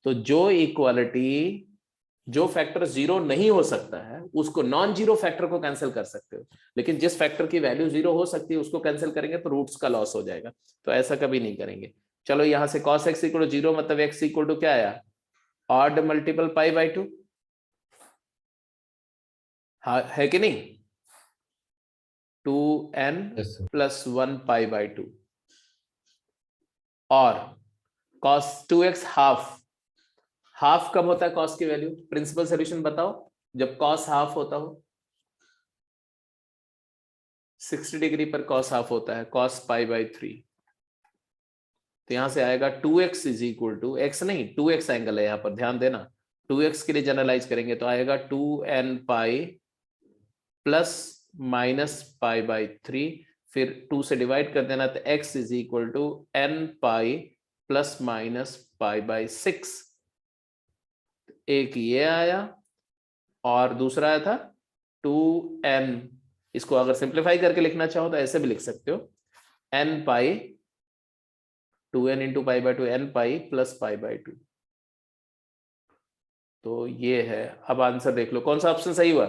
तो जो इक्वालिटी, जो फैक्टर जीरो नहीं हो सकता है उसको, नॉन जीरो फैक्टर को कैंसिल कर सकते हो, लेकिन जिस फैक्टर की वैल्यू जीरो हो सकती है उसको कैंसिल करेंगे तो रूट्स का लॉस हो जाएगा। तो ऐसा कभी नहीं करेंगे। चलो, यहां से cos x इक्वल टू 0 मतलब x इक्वल टू क्या आया, ऑड मल्टीपल π/2, हाँ है कि नहीं? 2n yes sir. प्लस 1 π/2 और cos 2x हाफ। हाफ कब होता है cos की वैल्यू? प्रिंसिपल सोल्यूशन बताओ, जब cos हाफ होता हो। 60 डिग्री पर cos हाफ होता है, cos π/3। तो यहां से आएगा 2x is equal to, x नहीं 2x एंगल है यहां पर, ध्यान देना। 2x के लिए जनरलाइज करेंगे तो आएगा 2n पाई प्लस माइनस π/3, फिर 2 से डिवाइड कर देना तो x is equal to n pi plus minus π/6। एक ये आया और दूसरा आया था 2n। इसको अगर सिंप्लीफाई करके लिखना चाहो तो ऐसे भी लिख सकते हो, n pi 2n into π/2 n pi plus π/2। तो ये है। अब आंसर देख लो, कौन सा ऑप्शन सही हुआ,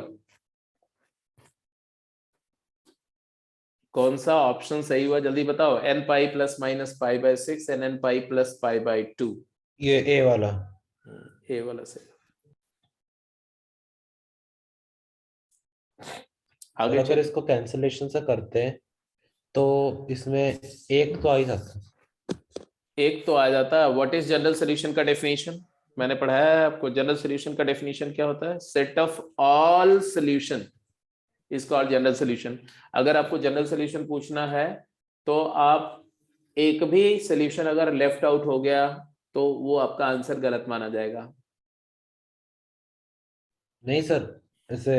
कौन सा ऑप्शन सही हुआ, जल्दी बताओ। n pi plus minus π/6 and n pi plus π/2। ये ए वाला। ए वाला सही। और आगे अगर चलिए। इसको कैंसलेशन से करते हैं तो इसमें एक तो आ ही जाता है। एक तो आ जाता है। व्हाट इज जनरल सोल्यूशन का डेफिनेशन? मैंने पढ़ाया है आपको, जनरल सोल्यूशन का डेफिनेशन क्या होता है, set of all solution is called general solution. अगर आपको जनरल सोल्यूशन पूछना है तो आप, एक भी सोल्यूशन अगर लेफ्ट आउट हो गया तो वो आपका आंसर गलत माना जाएगा। नहीं सर, ऐसे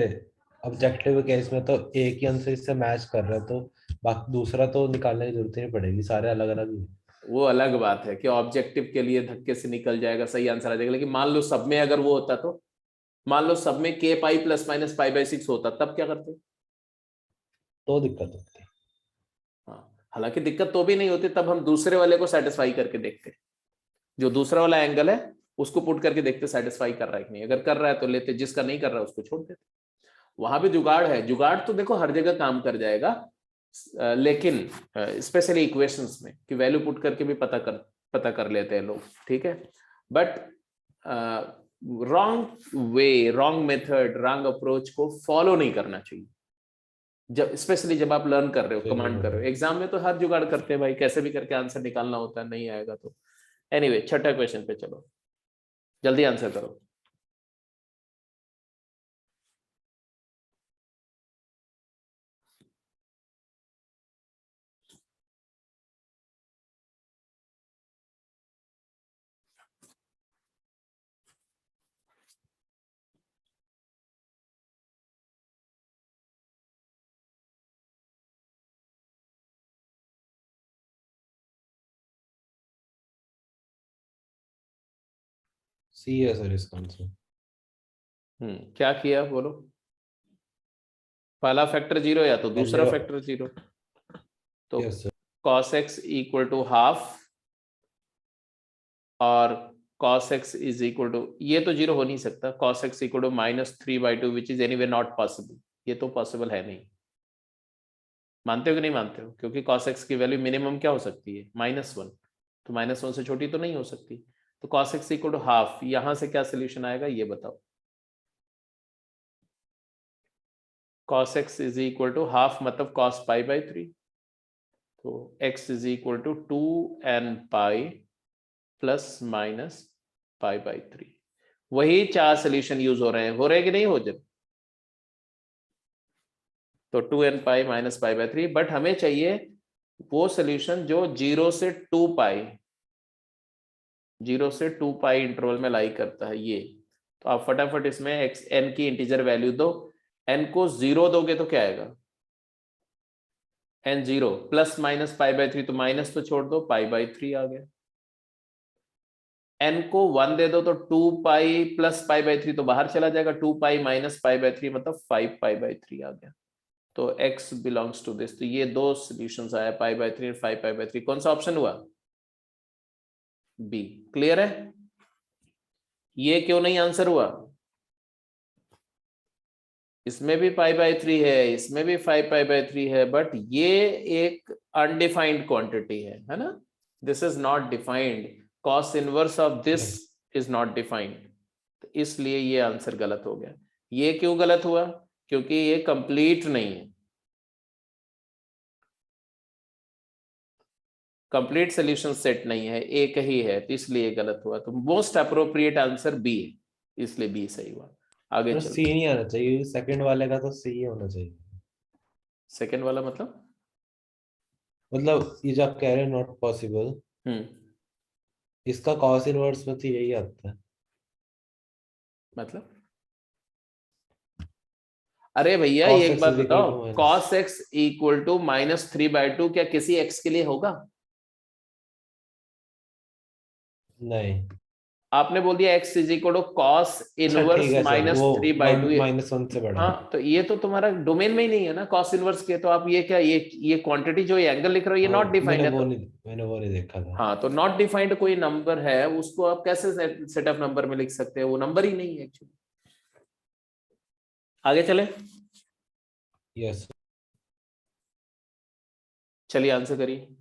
ऑब्जेक्टिव केस में तो एक ही आंसर इससे मैच कर रहा है, तो बाकी दूसरा तो निकालने की जरूरत ही नहीं पड़ेगी, सारे अलग अलग ही हैं। वो अलग बात है कि ऑब्जेक्टिव के लिए धक्के से निकल जाएगा, सही आंसर आ जाएगा, लेकिन मान लो सब में अगर वो होता तो, मान लो सब में k पाई प्लस माइनस π/6 होता, तब क्या करते? तो दिक्कत होती है। हाँ, हालांकि दिक्कत तो भी नहीं होती, तब हम दूसरे वाले को सेटिस्फाई करके देखते, जो दूसरा वाला एंगल है उसको पुट करके देखते सेटिस्फाई कर रहा है कि नहीं। अगर कर रहा है तो लेते, जिसका नहीं कर रहा है उसको छोड़ देते। वहां भी जुगाड़ है, जुगाड़ तो देखो हर जगह काम कर जाएगा, लेकिन स्पेशली इक्वेशंस में कि वैल्यू पुट करके भी पता कर लेते हैं लोग, ठीक है। But wrong way, wrong method, wrong approach को फॉलो नहीं करना चाहिए, जब स्पेशली जब आप लर्न कर रहे हो, कमांड कर रहे हो। एग्जाम में तो हर जुगाड़ करते हैं भाई, कैसे भी करके आंसर निकालना होता है, नहीं आएगा तो। एनीवे, छठा क्वेश्चन पे चलो, जल्दी आंसर करो। सी है सर इसका आंसर। क्या किया बोलो? पहला फैक्टर 0 या तो दूसरा zero- फैक्टर 0। तो yes sir. cos x equal to half और cos x is equal to, ये तो 0 हो नहीं सकता, cos x equal to -3/2 which is anyway not possible, ये तो पॉसिबल है नहीं। मानते हो कि नहीं मानते हो? क्योंकि cos x की वैल्यू मिनिमम क्या हो सकती है? -1, तो -1 से छोटी तो नहीं हो सकती। तो cos x equal to half, यहां से क्या सोल्यूशन आएगा ये बताओ? cos x is equal to half मतलब cos π/3, तो x is equal to 2n pi plus minus π/3। वही 4 सोल्यूशन यूज हो रहे हैं कि नहीं हो जब? तो 2n पाई माइनस π/3, बट हमें चाहिए वो सोल्यूशन जो 0 से 2 पाई, 0 से 2 पाई इंटरवल में लाई करता है ये। तो आप फटाफट इसमें x n की इंटीजर वैल्यू दो। n को 0 दोगे तो क्या आएगा? n 0 प्लस माइनस π/3, तो माइनस तो छोड़ दो, π/3 आ गया। n को 1 दे दो तो 2 पाई प्लस π/3 तो बाहर चला जाएगा, 2 पाई माइनस π/3 मतलब 5 π/3 आ गया। तो x बिलोंग्स टू दिस। तो ये दो सॉल्यूशंस आया, π/3 और 5 π/3। कौन सा ऑप्शन हुआ? बी। क्लियर है? ये क्यों नहीं आंसर हुआ? इसमें भी π/3 है, इसमें भी 5 π/3 है, बट ये एक अनडिफाइंड क्वांटिटी है ना? This is not defined. Cos inverse of this is not defined, तो इसलिए ये आंसर गलत हो गया। ये क्यों गलत हुआ? क्योंकि ये कंप्लीट नहीं है, कंप्लीट सोल्यूशन सेट नहीं है, एक ही है, तो इसलिए गलत हुआ। तो मोस्ट अप्रोप्रिएट आंसर बी है, इसलिए बी सही हुआ। आगे सी चलते। नहीं आना चाहिए, सेकंड वाले का तो सी होना चाहिए। सेकेंड वाला मतलब ये जो आप कह रहे हैं नॉट पॉसिबल, हम्म इसका कॉस इनवर्स में तो यही आता है। मतलब अरे भैया cos ये एक x बात is equal बताओ, to minus। cos x equal to -3/2 क्या किसी x के लिए होगा? नहीं। आपने बोल दिया x is equal to cos अच्छा इनवर्स ठीक है सर, वो -3/2। -1 से बड़ा है। हाँ, तो ये तो तुम्हारा डोमेन में ही नहीं है ना कॉस इनवर्स के, तो आप ये क्या, ये क्वांटिटी जो ये एंगल लिख रहे हो ये हाँ नॉट डिफाइंड है तो। मैंने वो नहीं देखा था। हाँ, तो नॉट डिफाइंड कोई नंबर है उसको आप कैसे सेट ऑफ नंबर में लिख सकते हैं? वो नंबर ही नहीं है एक्चुअली। आगे चले, यस। चलिए आंसर करिए।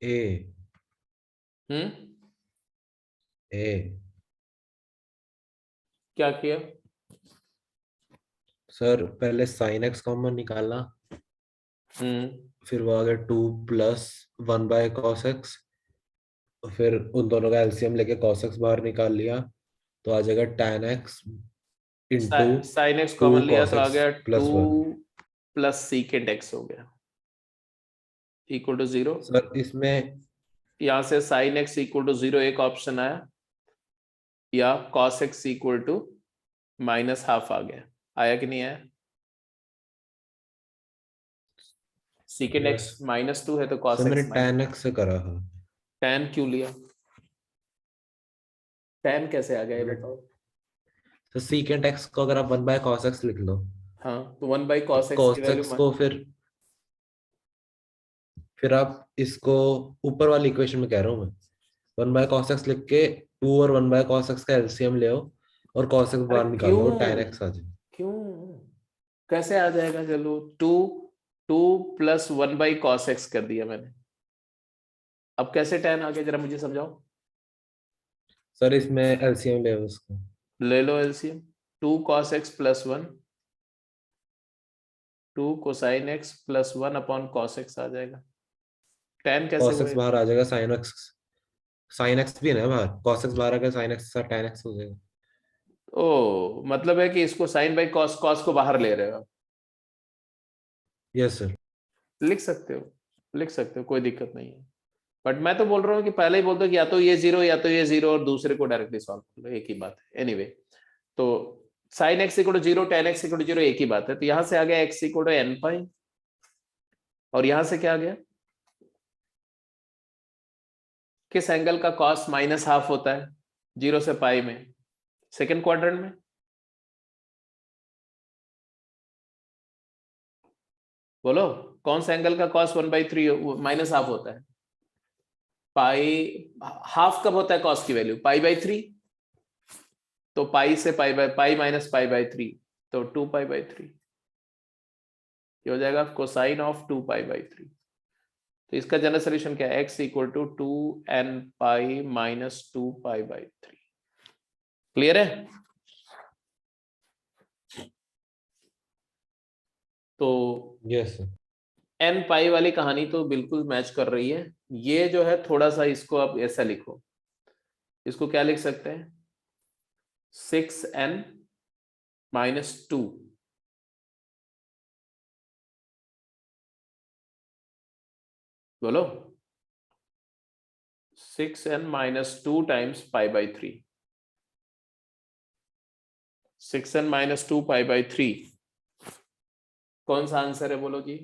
ए हम्म ए क्या किया? सर पहले साइन एक्स कॉमन निकाला, हम्म फिर वो आ गया 2 + 1/cos x, फिर उन दोनों का एलसीएम लेके cos x बाहर निकाल लिया, तो आ जाएगा tan x into sine x two common लिया कॉस तो आ एक्स गया plus 2 one plus secant x हो गया इक्वल टू 0। सर इसमें यहां से साइन एक्स इक्वल टू 0 एक ऑप्शन आया, या cos x इक्वल टू -½ आ गया। आया कि नहीं आया? सीकेंट यस एक्स -2 है तो सर, cos मैंने x tan x से करा है। tan क्यों लिया? tan कैसे आ गया ये बताओ? तो सीकेंट एक्स को अगर आप 1/cos x लिख लो, हाँ, तो 1/cos तो x की cos वैल्यू x को फिर आप इसको ऊपर वाली इक्वेशन में कह रहा हूँ मैं, 1/cos x लिख के 2 और 1/cos x का एलसीएम ले आओ, और cos x बाहर अरे निकाल लो, tan क्यों, x आ जाएगा। क्यों, कैसे आ जाएगा? चलो, two, two plus one by cos x कर दिया मैंने। अब कैसे टेन आ गया, जरा मुझे समझाओ। सर इसमें एलसीएम ले उसको। ले लो LCM. Two cos x plus one, two cosine x plus one upon cos x आ जाएगा। टेन कैसे cos x हुए? बाहर आ जाएगा, sin x भी है ना बाहर, cos x बाहर आ गया, sin x के साथ tan x हो जाएगा। ओ, मतलब है कि इसको साइन बाई कॉस, कॉस को बाहर ले रहे हो आप। Yes sir. लिख सकते हो, लिख सकते हो, कोई दिक्कत नहीं है। बट मैं तो बोल रहा हूँ कि पहले ही बोल दो कि या तो ये जीरो या तो ये जीरो, और दूसरे को डायरेक्टली सॉल्व कर लो, एक ही बात है। एनीवे, तो sine x equal to zero, tan x equal to zero, एक ही बात है। तो यहां से आ गया x equal to n pi, और यहां से क्या आ गया? किस एंगल का कॉस माइनस हाफ होता है जीरो से पाई में? सेकेंड क्वाड्रेंट में। बोलो, कौन सा एंगल का cos one by three minus half होता है? पाई। हाफ कब होता है कॉस की वैल्यू? Pi by three. तो पाई से pi by, pi minus pi by three, तो टू पाई बाई थ्री। ये हो जाएगा cosine of two pi by three. तो इसका जनरल सोल्यूशन क्या है? X equal to two n pi minus two pi by three. Clear है? तो यस सर। एन पाई वाली कहानी तो बिल्कुल मैच कर रही है। ये जो है थोड़ा सा, इसको आप ऐसा लिखो, इसको क्या लिख सकते हैं? सिक्स एन माइनस टू, बोलो, six n minus two times pi by three. Six n minus two pi by three, कौन सा आंसर है बोलो जी?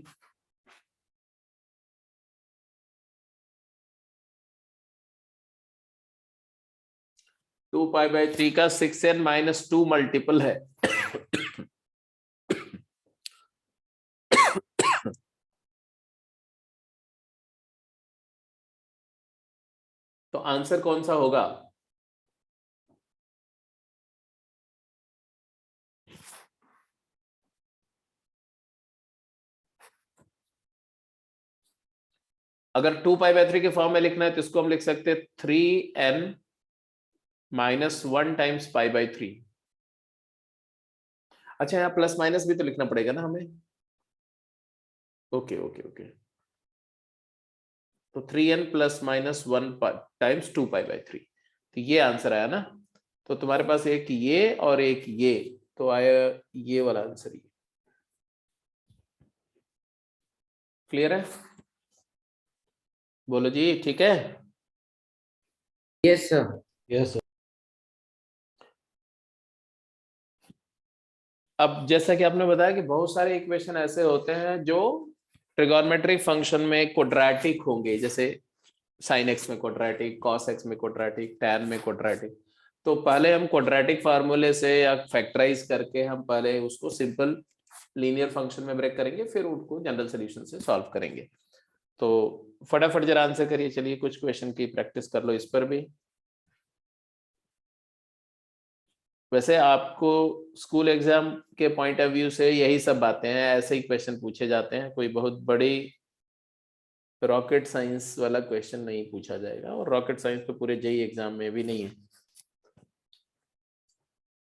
टू पाई बाई थ्री का six n minus two multiple है। तो आंसर कौन सा होगा? अगर टू पाई बाई थ्री के फॉर्म में लिखना है तो इसको हम लिख सकते हैं three n minus one times pi by three. अच्छा, यहाँ प्लस माइनस भी तो लिखना पड़ेगा ना हमें। ओके ओके ओके, तो three n plus minus one times two pi by three. तो ये आंसर आया ना। तो तुम्हारे पास एक ये और एक ये, तो आया ये वाला आंसर। ये क्लियर है? बोलो जी, ठीक है? Yes sir. Yes sir. अब जैसा कि आपने बताया कि बहुत सारे इक्वेशन ऐसे होते हैं जो ट्रिगोनोमेट्रिक फंक्शन में क्वाड्रेटिक होंगे, जैसे साइन एक्स में क्वाड्रेटिक, कॉस एक्स में क्वाड्रेटिक, टैन में क्वाड्रेटिक। तो पहले हम क्वाड्रेटिक फार्मूले से या फैक्टराइज करके हम पहले उसको सिंपल लीनियर फंक्शन में ब्रेक करेंगे, फिर उनको जनरल सोल्यूशन से सॉल्व करेंगे। तो फटाफट जरा आंसर करिए, चलिए कुछ क्वेश्चन की प्रैक्टिस कर लो इस पर भी। वैसे आपको स्कूल एग्जाम के पॉइंट ऑफ व्यू से यही सब बातें हैं, ऐसे ही क्वेश्चन पूछे जाते हैं, कोई बहुत बड़ी रॉकेट साइंस वाला क्वेश्चन नहीं पूछा जाएगा, और रॉकेट साइंस तो पूरे जेई एग्जाम में भी नहीं है।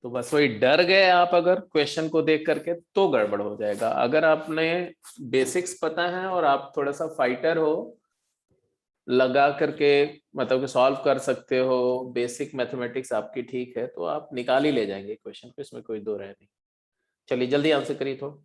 तो बस वही डर गए आप अगर क्वेश्चन को देख करके, तो गड़बड़ हो जाएगा। अगर आपने बेसिक्स पता है और आप थोड़ा सा फाइटर हो, लगा करके मतलब कि सॉल्व कर सकते हो, बेसिक मैथमेटिक्स आपकी ठीक है, तो आप निकाल ही ले जाएंगे क्वेश्चन को, इसमें कोई दो राय नहीं। चलिए जल्दी आंसर करिए थोड़ा।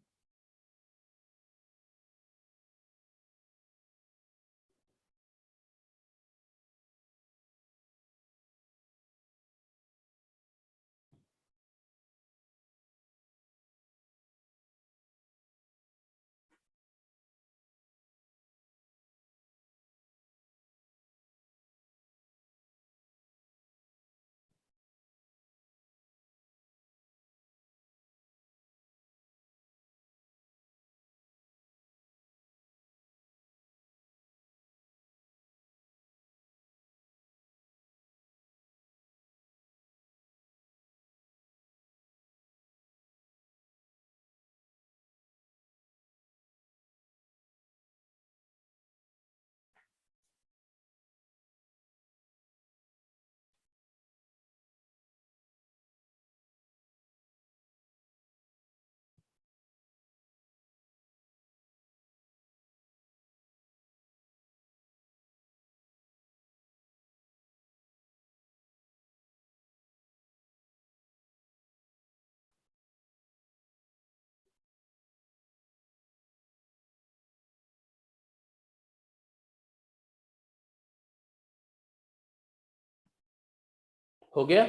हो गया?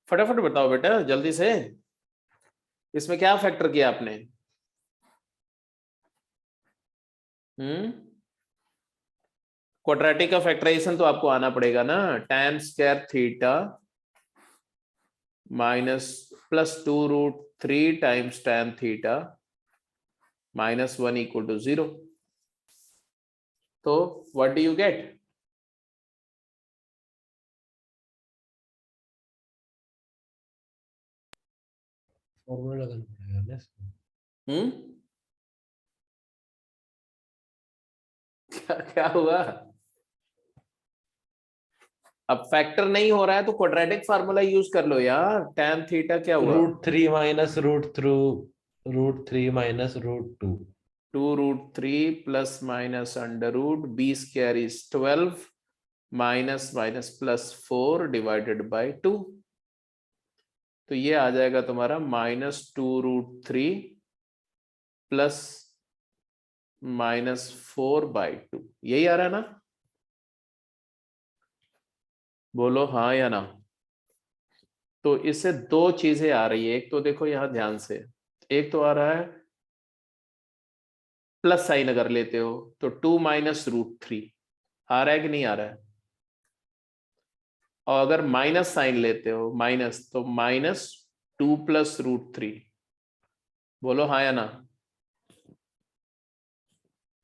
फटाफट बताओ बेटा जल्दी से, इसमें क्या फैक्टर किया आपने? क्वाड्रेटिक का फैक्टराइजेशन तो आपको आना पड़ेगा ना, tan square theta minus plus 2√3 times tan theta minus 1 equal to 0. तो what do you get? Formula लगाना पड़ेगा ना इसको। क्या क्या हुआ? अब फैक्टर नहीं हो रहा है तो क्वाड्रेटिक फार्मूला यूज कर लो यार। tan थीटा क्या हुआ? √3 minus √3 minus √2 2√3 plus minus under root b square is 12 minus minus plus 4 divided by 2. तो ये आ जाएगा तुम्हारा -2√3 प्लस -4/2. यही आ रहा है ना? बोलो हाँ या ना. तो इससे दो चीजें आ रही है, एक तो देखो यहां ध्यान से, एक तो आ रहा है प्लस साइन अगर लेते हो तो 2 माइनस √3 आ रहा है कि नहीं आ रहा है, और अगर माइनस साइन लेते हो माइनस तो -2 प्लस √3. बोलो हाँ या ना.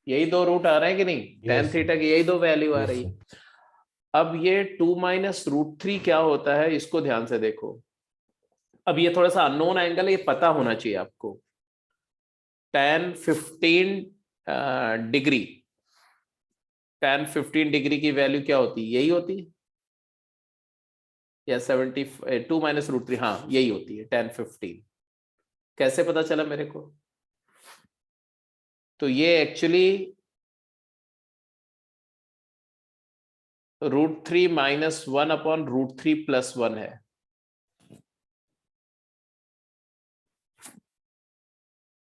यही दो रूट आ रहे हैं कि नहीं? tan Yes, थीटा की यही दो वैल्यू आ yes, रही है. sir. अब ये 2 माइनस √3 क्या होता है इसको ध्यान से देखो. अब ये थोड़ा सा अननोन एंगल है, ये पता होना चाहिए आपको. tan 15 डिग्री, tan 15 डिग्री की वैल्यू क्या होती है? यही होती है या 2 माइनस √3? हाँ यही होती है tan 15. कैसे पता चला मेरे को? तो ये एक्चुअली √3 माइनस 1 अपॉन √3 प्लस 1 है.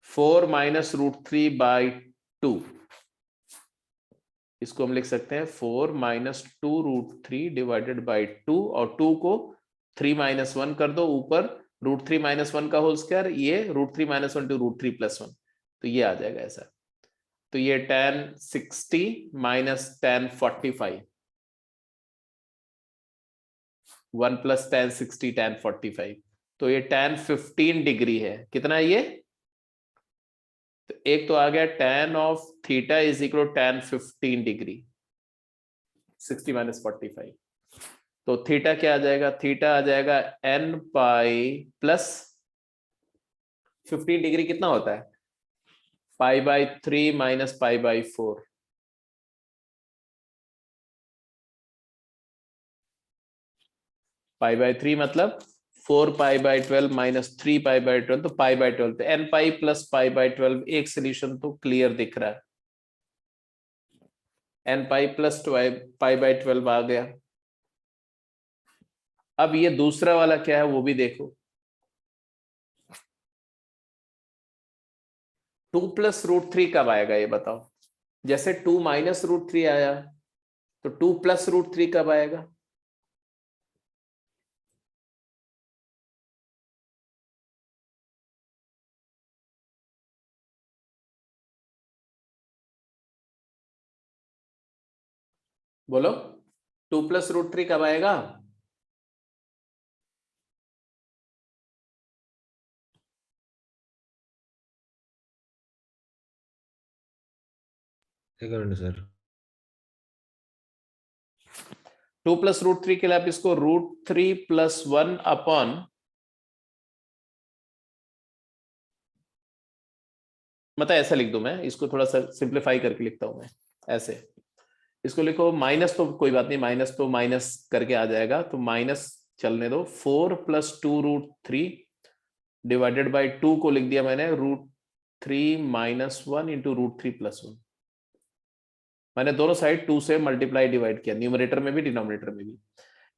Four minus √3/2. इसको हम लिख सकते हैं 4 माइनस 2√3 डिवाइडेड बाई 2, और 2 को 3 माइनस 1 कर दो ऊपर, √3 माइनस 1 का होल स्क्वायर, ये √3 माइनस 1 टू √3 प्लस 1. तो ये आ जाएगा ऐसा. तो ये tan 60 minus tan 45, 1 plus tan 60 tan 45. तो ये tan 15 डिग्री है. कितना है ये? तो एक तो आ गया tan of theta is equal tan 15 degree, 60 minus 45. तो थीटा क्या आ जाएगा? थीटा आ जाएगा n पाई प्लस 15 डिग्री कितना होता है? π/3 माइनस π/4. π/3 मतलब 4π/12 माइनस 3π/12, तो π/12. तो n पाई प्लस π/12. एक सोल्यूशन तो क्लियर दिख रहा है, n पाई प्लस π/12 आ गया. अब ये दूसरा वाला क्या है वो भी देखो. 2 प्लस √3 कब आएगा ये बताओ? जैसे 2 माइनस √3 आया तो 2 प्लस √3 कब आएगा? बोलो 2 प्लस √3 कब आएगा? एक मिनट सर. 2 प्लस √3 के लिए आप इसको √3 प्लस 1 अपॉन, मतलब ऐसा लिख दूं मैं इसको, थोड़ा सा सिंप्लीफाई करके लिखता हूं मैं ऐसे. इसको लिखो माइनस, तो कोई बात नहीं, माइनस तो माइनस करके आ जाएगा, तो माइनस चलने दो. 4 प्लस 2√3 डिवाइडेड बाई 2 को लिख दिया मैंने √3 माइनस 1 इंटू √3 प्लस 1. मैंने दोनों साइड 2 से मल्टीप्लाई डिवाइड किया, न्यूमरेटर में भी डिनोमिनेटर में भी.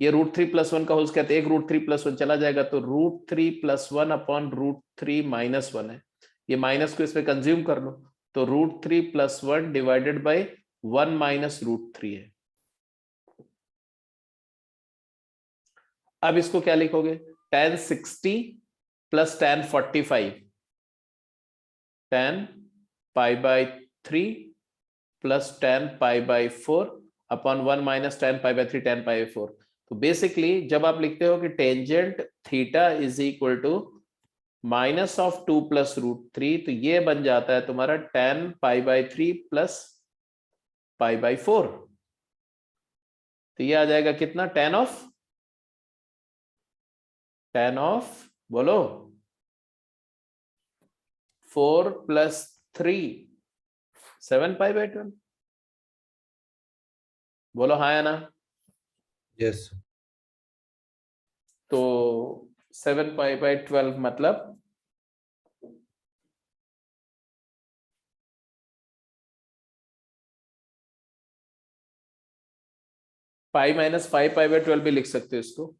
ये √3 प्लस 1 का होल कहते हैं, एक √3 प्लस 1 चला जाएगा, तो √3 प्लस 1 अपॉन √3 माइनस 1 है. ये माइनस को इसमें कंज्यूम कर लो, तो √3 प्लस 1 डिवाइडेड बाई 1 माइनस √3 है. अब इसको क्या लिखोगे, tan 60 plus tan 45, tan pi by 3 plus tan pi by 4 upon 1 minus tan pi by 3 tan pi by 4। तो बेसिकली जब आप लिखते हो कि tangent theta is equal to minus of 2 plus √3, तो ये बन जाता है तुम्हारा tan pi by 3 plus pi by 4। तो ये आ जाएगा कितना, tan ऑफ बोलो 4 प्लस 3 7 पाई बाई 12। बोलो हाँ या ना। यस तो 7 पाई बाई 12 मतलब पाई माइनस 5 पाई बाई 12 भी लिख सकते हो इसको।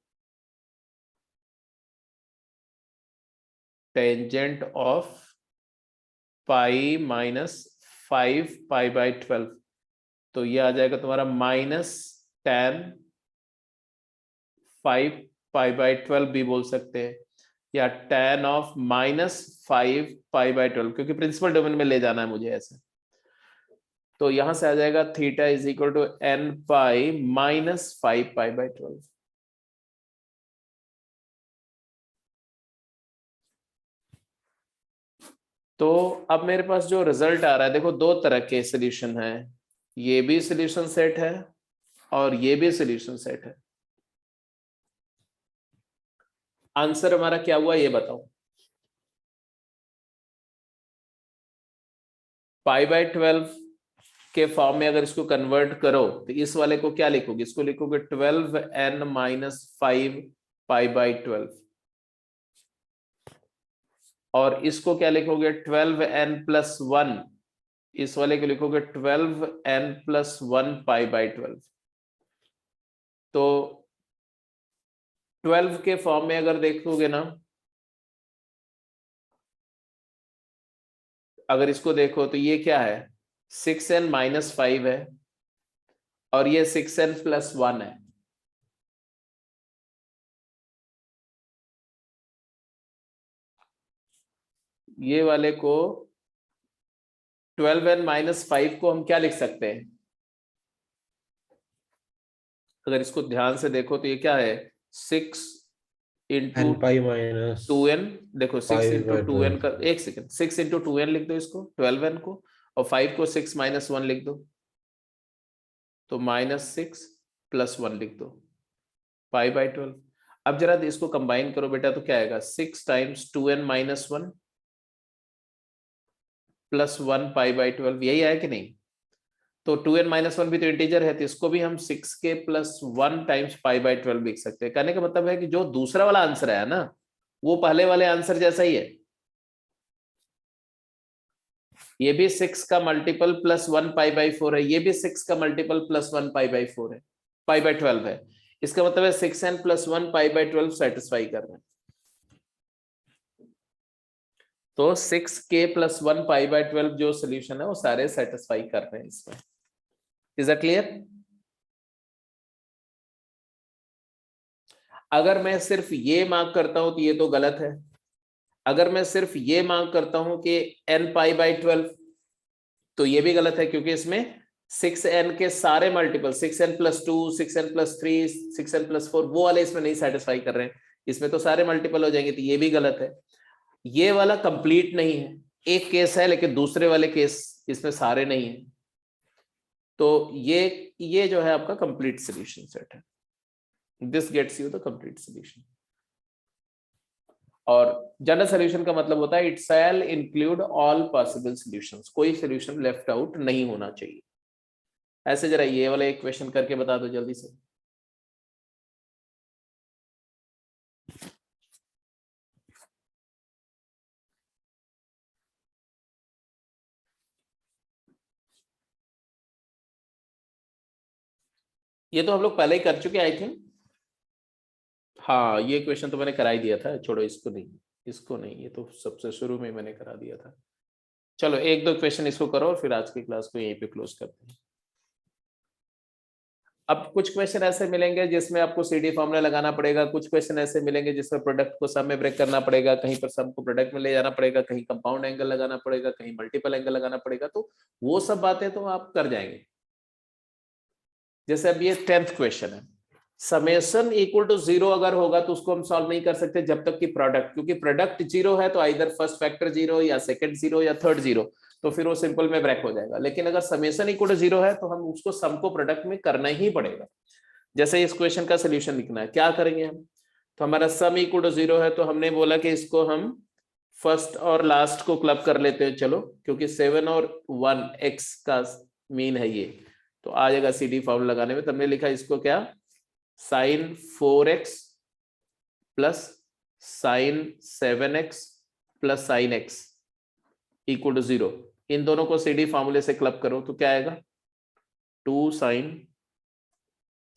Tangent of pi minus 5 pi by 12, तो ये आ जाएगा तुम्हारा माइनस tan 5 पाई बाई 12 भी बोल सकते हैं, या tan of minus 5 pi by 12, क्योंकि प्रिंसिपल डोमेन में ले जाना है मुझे ऐसे। तो यहां से आ जाएगा theta is equal to n pi minus 5 pi by 12। तो अब मेरे पास जो रिजल्ट आ रहा है, देखो दो तरह के सॉल्यूशन है, ये भी सॉल्यूशन सेट है और ये भी सॉल्यूशन सेट है। आंसर हमारा क्या हुआ ये बताओ। पाई बाई 12 के फॉर्म में अगर इसको कन्वर्ट करो तो इस वाले को क्या लिखोगे, इसको लिखोगे 12n माइनस 5 पाई बाई 12, और इसको क्या लिखोगे 12n प्लस 1, इस वाले को लिखोगे 12n प्लस 1 पाई बाई 12। तो 12 के फॉर्म में अगर देखोगे ना, अगर इसको देखो तो ये क्या है 6n माइनस 5 है और ये 6n प्लस 1 है। ये वाले को 12n माइनस 5 को हम क्या लिख सकते हैं, अगर इसको ध्यान से देखो तो ये क्या है 6 into n pi minus 2n, देखो 6 5 इंटू बाई 2n 12 का, एक सेकेंड, 6 इंटू 2n लिख दो इसको 12n को, और 5 को 6 माइनस 1 लिख दो, तो माइनस 6 प्लस 1 लिख दो पाई बाई 12। अब जरा इसको कंबाइन करो बेटा, तो क्या आएगा 6 times 2n minus 1 plus 1 pi by 12, यही आया कि नहीं। तो 2n माइनस 1 भी तो इंटीजर है, तो इसको भी हम 6 के प्लस 1 टाइम्स पाई बाई 12 लिख सकते हैं। कहने का मतलब है कि जो दूसरा वाला आंसर है ना, वो पहले वाले आंसर जैसा ही है। ये भी 6 का मल्टीपल प्लस 1 पाई बाई 4 है, ये भी 6 का मल्टीपल प्लस 1 पाई बाई 4 है, पाई बाई 12 है। इसका मतलब है 6n plus 1 pi by 12 satisfy कर रहे हैं। तो 6k प्लस 1 पाई बाई 12 जो सोल्यूशन है वो सारे सेटिस्फाई कर रहे हैं इसमें। Is that clear. अगर मैं सिर्फ ये मार्क करता हूं तो ये तो गलत है। अगर मैं सिर्फ ये मार्क करता हूं कि n पाई बाई 12, तो ये भी गलत है, क्योंकि इसमें 6n के सारे multiple 6n plus 2, 6n plus 3, 6n plus 4 वो वाले इसमें नहीं सेटिस्फाई कर रहे हैं, इसमें तो सारे मल्टीपल हो जाएंगे, तो ये भी गलत है। ये वाला कंप्लीट नहीं है, एक केस है लेकिन दूसरे वाले केस इसमें सारे नहीं है। तो ये जो है आपका कंप्लीट सॉल्यूशन सेट है। This gets you the complete solution. और जनरल सॉल्यूशन का मतलब होता है it shall include all possible solutions, कोई सॉल्यूशन लेफ्ट आउट नहीं होना चाहिए। ऐसे जरा ये वाला एक क्वेश्चन करके बता दो जल्दी से। ये तो हम लोग पहले ही कर चुके आई थिंक। हाँ ये क्वेश्चन तो मैंने करा ही दिया था, छोड़ो इसको नहीं, इसको नहीं, ये तो सबसे शुरू में मैंने करा दिया था। चलो एक दो क्वेश्चन इसको करो और फिर आज की क्लास को यहीं पे क्लोज करते हैं। अब कुछ क्वेश्चन ऐसे मिलेंगे जिसमें आपको CD फॉर्मूला लगाना पड़ेगा, कुछ क्वेश्चन ऐसे मिलेंगे जिसमें प्रोडक्ट को सम में ब्रेक करना पड़ेगा, कहीं पर सम को प्रोडक्ट में ले जाना पड़ेगा, कहीं कंपाउंड एंगल लगाना पड़ेगा, कहीं मल्टीपल एंगल लगाना पड़ेगा, तो वो सब बातें तो आप कर जाएंगे। जैसे अब ये 10th क्वेश्चन है, समेशन इक्वल टू 0 अगर होगा तो उसको हम सॉल्व नहीं कर सकते जब तक कि प्रोडक्ट, क्योंकि प्रोडक्ट 0 है तो आइदर फर्स्ट फैक्टर 0 या सेकंड 0 या थर्ड 0, तो फिर वो सिंपल में ब्रेक हो जाएगा। लेकिन अगर समेशन इक्वल टू 0 है तो हम उसको सम को प्रोडक्ट में करना ही पड़ेगा। जैसे इस क्वेश्चन का सोल्यूशन लिखना है, क्या करेंगे हम, तो हमारा सम इक्वल टू 0 है तो हमने बोला कि इसको हम फर्स्ट और लास्ट को क्लब कर लेते हैं, चलो, क्योंकि 7 और 1 x का मीन है ये, तो आ जाएगा CD फॉर्मूला लगाने में। तो हमने लिखा इसको क्या, sin 4x plus sin 7x plus sin x equal to 0। इन दोनों को CD फॉर्मूले से क्लब करो तो क्या आएगा, 2 sin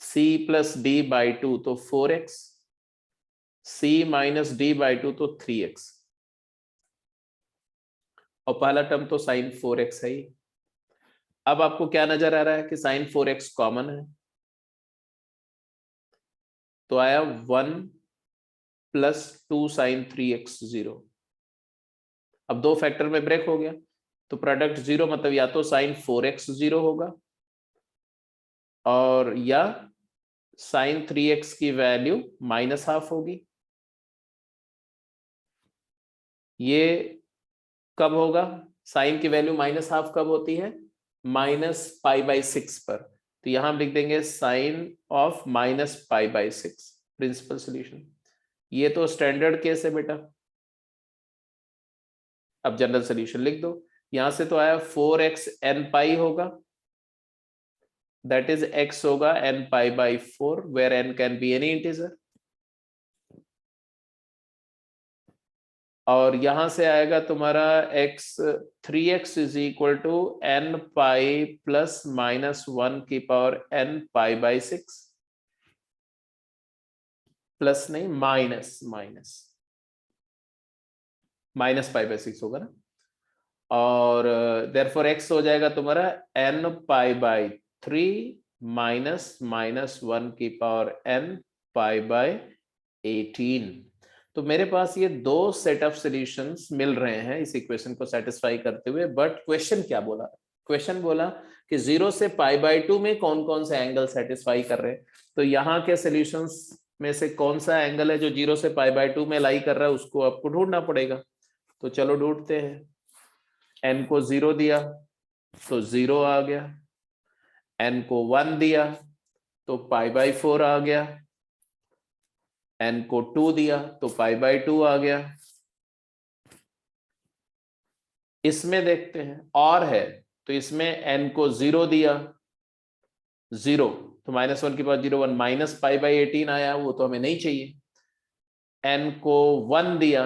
c plus d by 2 तो 4x, c minus d by 2 तो 3x, और पहला टर्म तो sin 4x है ही। अब आपको क्या नजर आ रहा है कि sin 4x कॉमन है, तो आया 1 प्लस 2 sin 3x 0। अब दो फैक्टर में ब्रेक हो गया, तो प्रोडक्ट 0 मतलब या तो sin 4x 0 होगा और या sin 3x की वैल्यू माइनस हाफ होगी। ये कब होगा, साइन की वैल्यू माइनस हाफ कब होती है, -π/6 पर, तो यहां हम लिख देंगे साइन ऑफ -π/6 प्रिंसिपल सॉल्यूशन। ये तो स्टैंडर्ड केस है बेटा। अब जनरल सॉल्यूशन लिख दो, यहां से तो आया 4x n होगा, दैट इज x होगा n π/4 where n can be any integer, और यहां से आएगा तुम्हारा x 3x is equal to n π plus -1 की पावर n π/6 प्लस नहीं -π/6 होगा ना, और देयरफॉर x हो जाएगा तुम्हारा n π/3 माइनस -1 की पावर n π/18। तो मेरे पास ये दो सेट ऑफ सॉल्यूशंस मिल रहे हैं इस इक्वेशन को सेटिस्फाई करते हुए। बट क्वेश्चन क्या बोला, क्वेश्चन बोला कि 0 से π/2 में कौन कौन से एंगल सेटिस्फाई कर रहे हैं, तो यहाँ के सॉल्यूशंस में से कौन सा एंगल है जो 0 से π/2 में लाई कर रहा है, उसको आपको ढूंढना पड़ेगा। तो चलो ढूंढते हैं। n को 0 दिया तो 0 आ गया, n को 1 दिया तो π/4 आ गया, n को 2 दिया तो π/2 आ गया। इसमें देखते हैं और है, तो इसमें n को 0 दिया 0 तो -1 की पावर 0 1 माइनस π/18 आया, वो तो हमें नहीं चाहिए। n को 1 दिया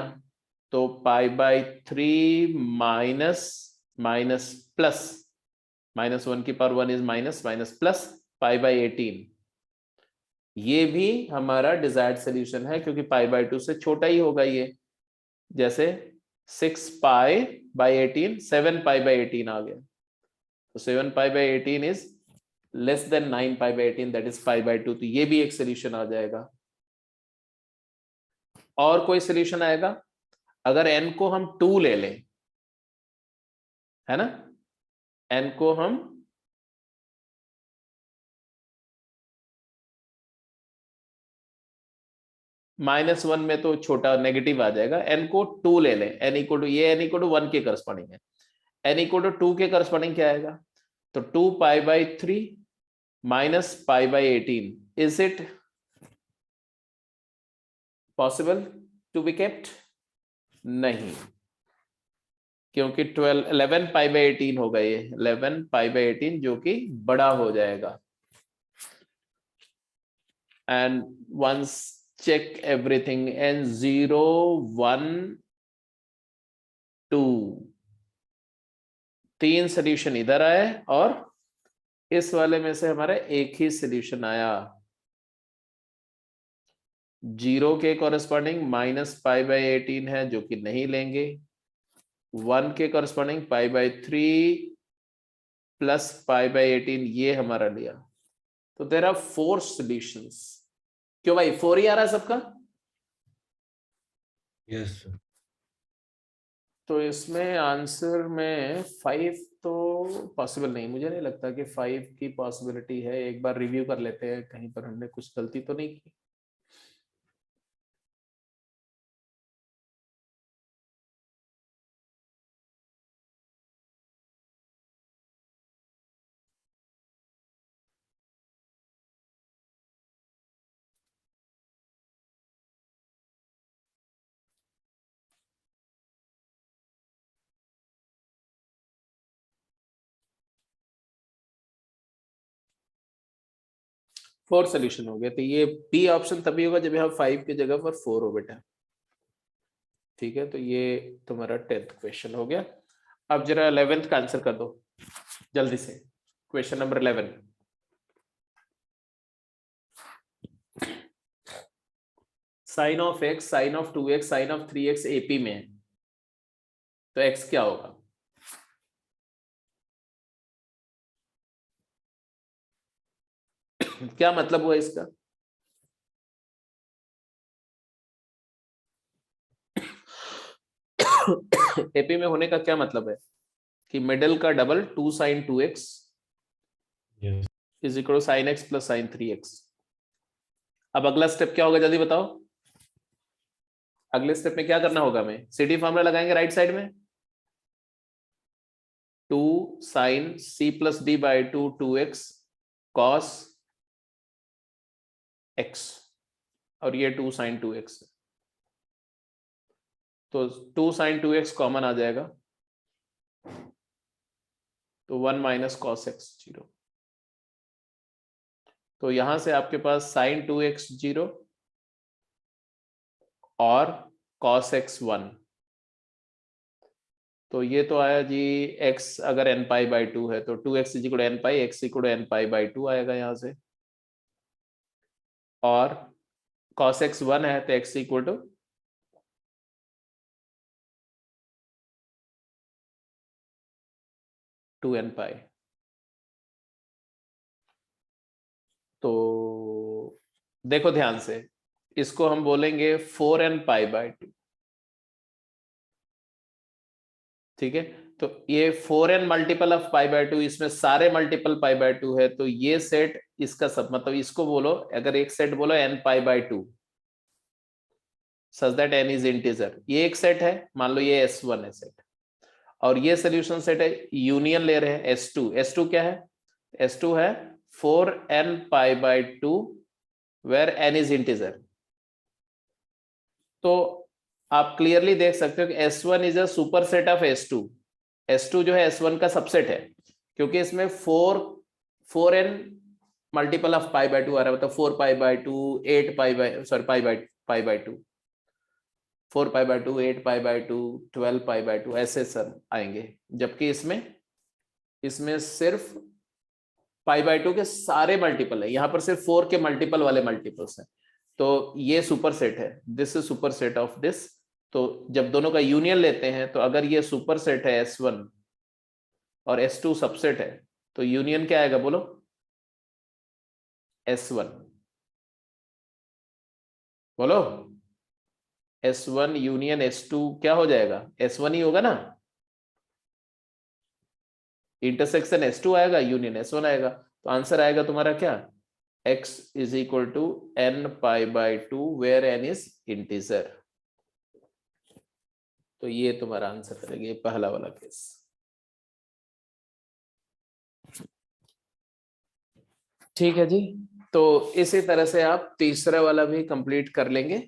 तो π/3 माइनस प्लस -1 की पावर 1 इज माइनस प्लस π/18, ये भी हमारा डिजायर्ड सॉल्यूशन है क्योंकि π/2 से छोटा ही होगा ये। जैसे 6π/18 7π/18 आ गया, तो 7π/18 is less than 9π/18 that is π/2, तो ये भी एक सॉल्यूशन आ जाएगा। और कोई सॉल्यूशन आएगा, अगर n को हम 2 ले लें, है ना, n को हम -1 में तो छोटा नेगेटिव आ जाएगा, n को 2 ले लें, n इक्वल टू ये n इक्वल टू 1 के करस्पॉन्डिंग है, n इक्वल टू 2 के करस्पॉन्डिंग क्या आएगा, तो 2π/3 minus π/18, is it possible to be kept? नहीं, क्योंकि 11π/18 होगा, ये 11π/18 जो कि बड़ा हो जाएगा। And once check everything, and 0 1 2 3 solution इधर आए और इस वाले में से हमारा एक ही सॉल्यूशन आया। 0 के कॉरेस्पॉन्डिंग -π/18 है जो कि नहीं लेंगे, 1 के कॉरेस्पॉन्डिंग π/3 प्लस π/18 ये हमारा लिया, तो देयर आर 4 सॉल्यूशंस। क्यों भाई 4 ही आ रहा है सबका? यस तो इसमें आंसर में 5 तो पॉसिबल नहीं, मुझे नहीं लगता कि 5 की पॉसिबिलिटी है। एक बार रिव्यू कर लेते हैं, कहीं पर हमने कुछ गलती तो नहीं की। फोर सोल्यूशन हो गया, तो ये बी ऑप्शन तभी होगा जब यहाँ 5 की जगह पर 4 हो बेटा। ठीक है, तो ये तुम्हारा 10th क्वेश्चन हो गया। अब जरा 11th का आंसर कर दो जल्दी से। Question number 11, sine of x, sine of 2x, sine of 3x AP में है, तो x क्या होगा? क्या मतलब हुआ इसका? एपी में होने का क्या मतलब है कि मिडल का double 2 sine 2x yes is equal to sine x plus sine 3x। अब अगला स्टेप क्या होगा जल्दी बताओ। अगले स्टेप में क्या करना होगा? हमें सीडी फॉर्मूला लगाएंगे राइट साइड में। 2 sine c plus D by 2 2x cos x, और ये 2 साइन 2x, तो 2 साइन 2x कॉमन आ जाएगा, तो 1 माइनस कॉस x 0। तो यहां से आपके पास साइन 2x 0 और कॉस x 1, तो ये तो आया जी x अगर n पाई बाई 2 है तो 2x is equal to n पाई, x equal to n pi by 2 आएगा यहां से, और cos x 1 है तो x इक्वल टू 2n पाई। तो देखो ध्यान से, इसको हम बोलेंगे 4n पाई बाई 2। ठीक है, तो ये 4n multiple of pi by 2, इसमें सारे मल्टीपल पाई बाई 2 है, तो ये सेट इसका सब मतलब इसको बोलो, अगर एक सेट बोलो n pi by 2 such that n is integer, ये एक सेट है, मान लो ये S1 है सेट, और ये सोल्यूशन सेट है, यूनियन ले रहे हैं S2। S2 क्या है? S2 है 4n pi by 2 where n is integer. तो आप क्लियरली देख सकते हो कि S1 is a superset of S2। S2 जो है S1 का सबसेट है, क्योंकि इसमें 4n multiple of pi by 2 आ रहा है, मतलब 4 पाई by 2, 8 pi by sorry pi by 2, 4 pi by 2, 8 pi by 2, 12 pi by 2, ऐसे सब आएंगे, जबकि इसमें सिर्फ पाई बाई 2 के सारे मल्टीपल है, यहां पर सिर्फ 4 के मल्टीपल वाले मल्टीपल्स हैं, तो ये सुपर सेट है, this is super set of this. तो जब दोनों का यूनियन लेते हैं, तो अगर ये सुपर सेट है S1 और S2 सबसेट है, तो यूनियन क्या आएगा बोलो? S1 बोलो, S1 यूनियन S2 क्या हो जाएगा? S1 ही होगा ना, इंटरसेक्शन S2 आएगा, यूनियन S1 आएगा, तो आंसर आएगा तुम्हारा क्या? x is equal to n pi by 2 where n is integer. तो ये तुम्हारा आंसर करेगा, ये पहला वाला केस। ठीक है जी, तो इसी तरह से आप तीसरा वाला भी कंप्लीट कर लेंगे।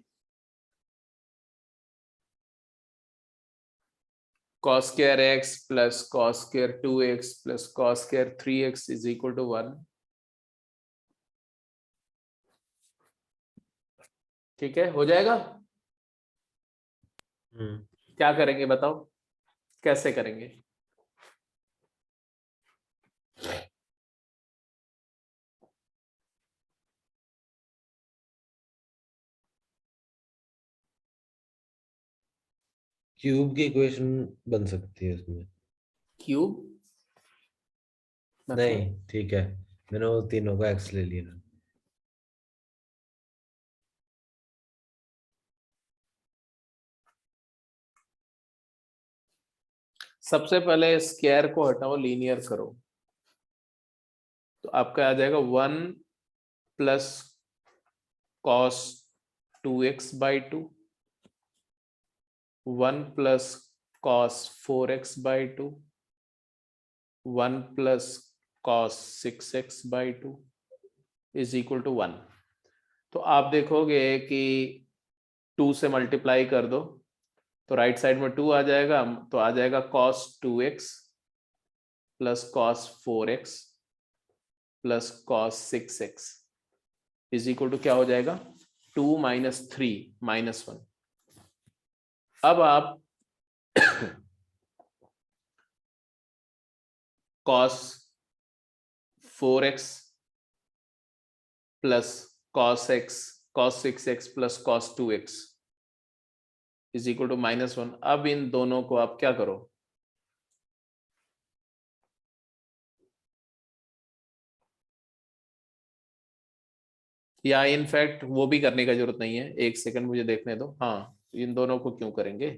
cos square x plus cos square 2x plus cos square 3x is equal to 1। ठीक है, हो जाएगा। क्या करेंगे बताओ, कैसे करेंगे? क्यूब की इक्वेशन बन सकती है इसमें। क्यूब नहीं मतलब? ठीक है, मैंने वो तीनों का x ले लिया। सबसे पहले स्क्वायर को हटाओ, लीनियर करो, तो आपका आ जाएगा 1 plus cos 2x/2, 1 plus cos 4x/2, 1 plus cos 6x/2 is equal to 1। तो आप देखोगे कि 2 से मल्टीप्लाई कर दो तो राइट साइड में 2 आ जाएगा, तो आ जाएगा cos 2x plus cos 4x plus cos 6x is equal to क्या हो जाएगा 2 - 3 - 1। अब आप cos 4x plus cos 6x plus cos 2x is equal to -1। अब इन दोनों को आप क्या करो, या इनफैक्ट वो भी करने का जरूरत नहीं है, एक सेकंड मुझे देखने दो। हाँ, इन दोनों को क्यों करेंगे,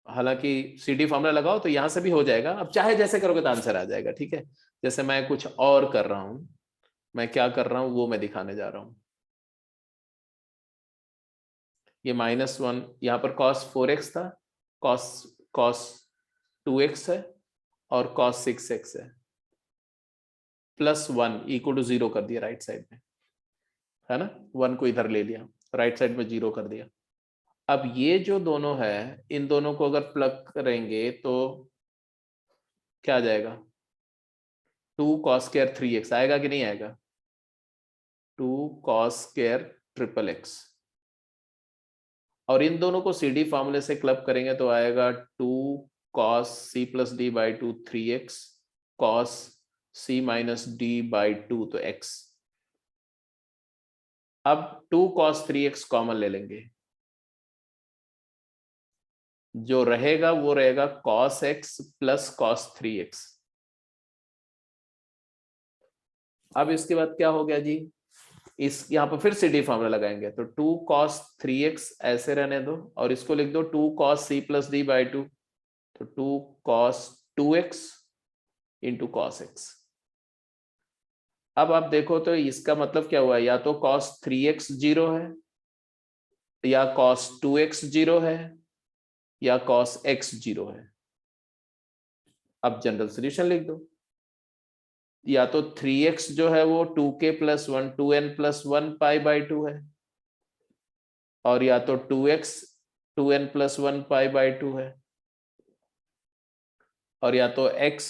हालांकि CD फॉर्मूला लगाओ तो यहां से भी हो जाएगा, अब चाहे जैसे करोगे तो आंसर आ जाएगा। ठीक है, जैसे मैं कुछ और कर रहा हूं, मैं क्या कर रहा हूं वो मैं दिखाने जा रहा हूं। ये -1 यहाँ पर cos 4x था, cos 2x है और cos 6x है, प्लस 1 इक्वल टू 0 कर दिया राइट साइड में, है ना। 1 को इधर ले लिया, राइट साइड में 0 कर दिया। अब ये जो दोनों है, इन दोनों को अगर प्लग करेंगे तो क्या आ जाएगा 2 cos स्क्वायर 3x आएगा कि नहीं आएगा, 2 cos स्क्वायर ट्रिपल x। और इन दोनों को CD फॉर्मूले से क्लब करेंगे तो आएगा 2 cos c+d/2 3x cos c - d/2 तो x। अब 2 cos 3x कॉमन ले लेंगे, जो रहेगा वो रहेगा cos x plus cos 3x। अब इसके बाद क्या हो गया जी, इस यहाँ पर फिर CD फॉर्मूला लगाएंगे तो 2 cos 3x ऐसे रहने दो और इसको लिख दो 2 cos c+d/2, तो 2 cos 2x into cos x। अब आप देखो तो इसका मतलब क्या हुआ, या तो cos 3x 0 है, या cos 2x 0 है, या cos x 0 है। अब जनरल सोल्यूशन लिख दो, या तो 3x जो है वो 2k + 1 2n+1 π/2 है, और या तो 2x 2n+1 π/2 है, और या तो x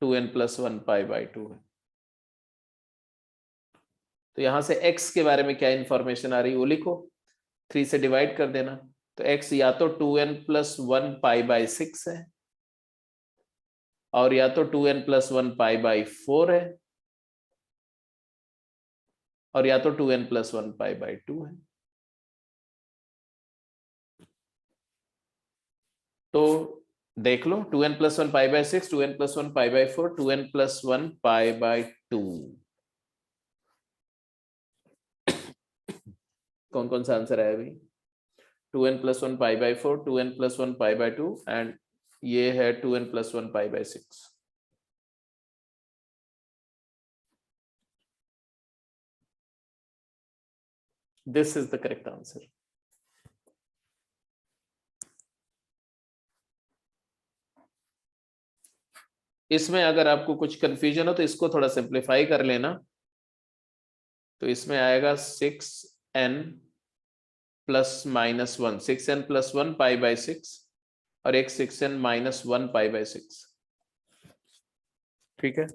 2n+1 π/2 है। तो यहां से x के बारे में क्या इंफॉर्मेशन आ रही है वो लिखो, 3 से डिवाइड कर देना, तो x या तो 2n+1 π/6 है, और या तो 2n+1 π/4 है, और या तो 2n+1 π/2 है। तो देख लो 2n+1 π/6 2n+1 π/4 2n+1 π/2 कौन कौन सा आंसर आया भाई, 2n+1 π/4 2n+1 π/2 एंड ये है 2n+1 π/6। This is the correct answer. इसमें अगर आपको कुछ कंफ्यूजन हो तो इसको थोड़ा सिंप्लीफाई कर लेना, तो इसमें आएगा 6n + -1 6n + 1 π/6 और एक 6n - 1 π/6। ठीक है,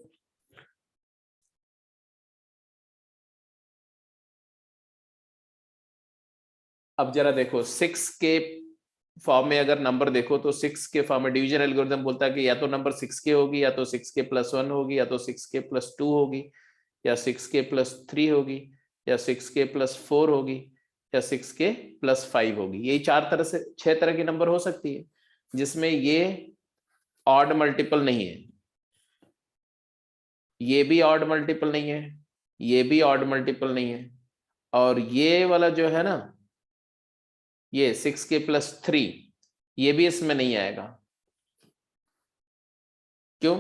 अब जरा देखो 6 के फॉर्म में अगर नंबर देखो तो 6 के फॉर्म में डिवीजन एल्गोरिथम बोलता है कि या तो नंबर 6 के होगी, या तो 6k + 1 होगी, या तो 6k + 2 होगी, या 6k + 3 होगी, या 6k + 4 होगी, या 6k + 5 होगी। यही 6 तरह की नंबर हो सकती है जिसमें ये ऑड मल्टीपल नहीं है। ये भी ऑड मल्टीपल नहीं है, ये भी ऑड मल्टीपल नहीं है, और ये वाला जो है ना, ये 6k + 3, ये भी इसमें नहीं आएगा। क्यों?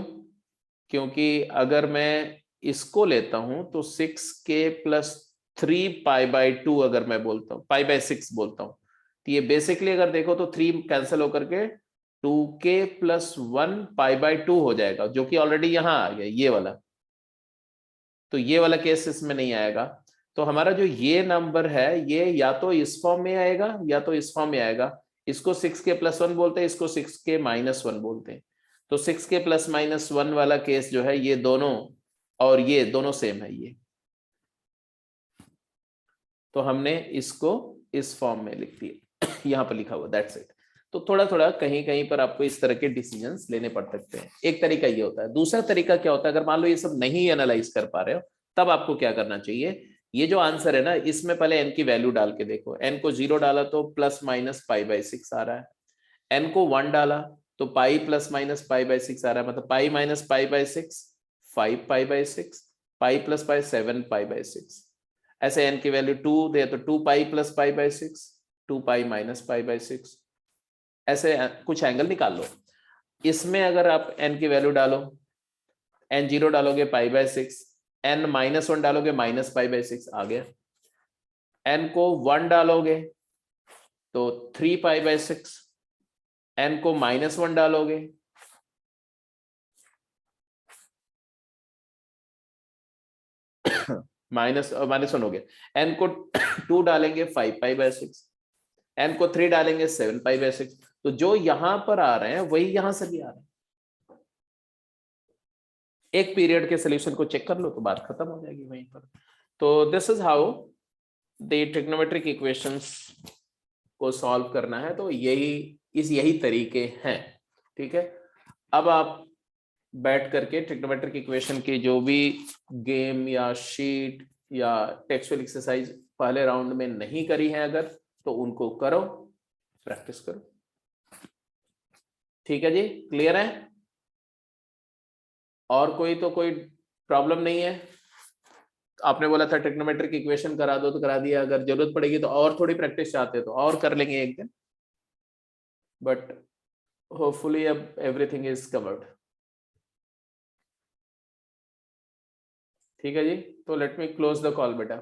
क्योंकि अगर मैं इसको लेता हूं तो 6k + 3 π/2 अगर मैं बोलता हूं, π/6 बोलता हूं, तो ये बेसिकली अगर देखो तो 3 कैंसिल होकर के 2k + 1 π/2 हो जाएगा, जो कि ऑलरेडी यहां आ गया ये वाला। तो ये वाला केस इसमें नहीं आएगा। तो हमारा जो ये नंबर है ये या तो इस फॉर्म में आएगा या तो इस फॉर्म में आएगा। इसको 6k + 1 बोलते हैं, इसको 6k - 1 बोलते हैं। तो 6k + -1 वाला केस जो है ये दोनों और ये दोनों सेम है ये। तो हमने इसको इस फॉर्म में लिख दिया, यहाँ पर लिखा हुआ, दैट्स इट। तो थोड़ा थोड़ा कहीं कहीं पर आपको इस तरह के डिसीजंस लेने पड़ सकते हैं। एक तरीका ये होता है। दूसरा तरीका क्या होता है, अगर मान लो ये सब नहीं एनालाइज कर पा रहे हो, तब आपको क्या करना चाहिए, ये जो आंसर है ना, इसमें पहले n की वैल्यू डाल के देखो। n को 0 डाला तो ± π/6 आ रहा है, n को 1 डाला तो पाई ± π/6 आ रहा है, मतलब पाई - π/6 5 π/6, पाई + π 7 π/6। ऐसे n की वैल्यू 2 दे तो 2 पाई + π/6, 2 पाई - π/6। ऐसे कुछ एंगल निकाल लो। इसमें अगर आप n की वैल्यू डालो, n0 डालोगे π/6, n - 1 डालोगे -π/6 आ गया। n को 1 डालोगे तो 3 π/6, n को -1 डालोगे -1 हो गया। n को 2 डालेंगे 5 π/6, n को 3 डालेंगे 7 π/6। तो जो यहां पर आ रहे हैं वही यहां से भी आ रहे हैं। एक पीरियड के सोल्यूशन को चेक कर लो तो बात खत्म हो जाएगी वहीं पर। तो this is how the trigonometric equations को सॉल्व करना है। तो यही तरीके हैं, ठीक है। अब आप बैठ करके ट्रिग्नोमेट्रिक इक्वेशन की जो भी गेम या शीट या टेक्सचुअल एक्सरसाइज पहले राउंड में नहीं करी है अगर, तो उनको करो, प्रैक्टिस करो। ठीक है जी, क्लियर है? और कोई प्रॉब्लम नहीं है? आपने बोला था ट्रिग्नोमेट्रिक इक्वेशन करा दो तो करा दिया, अगर जरूरत पड़ेगी तो और थोड़ी प्रैक्टिस चाहते हो तो और कर लेंगे एक दिन, बट होपफुली अब एवरीथिंग इज कवर्ड। ठीक है जी, तो let me close the call बेटा।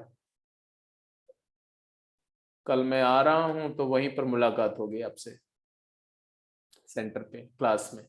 कल मैं आ रहा हूं तो वहीं पर मुलाकात होगी आपसे, सेंटर पे, क्लास में।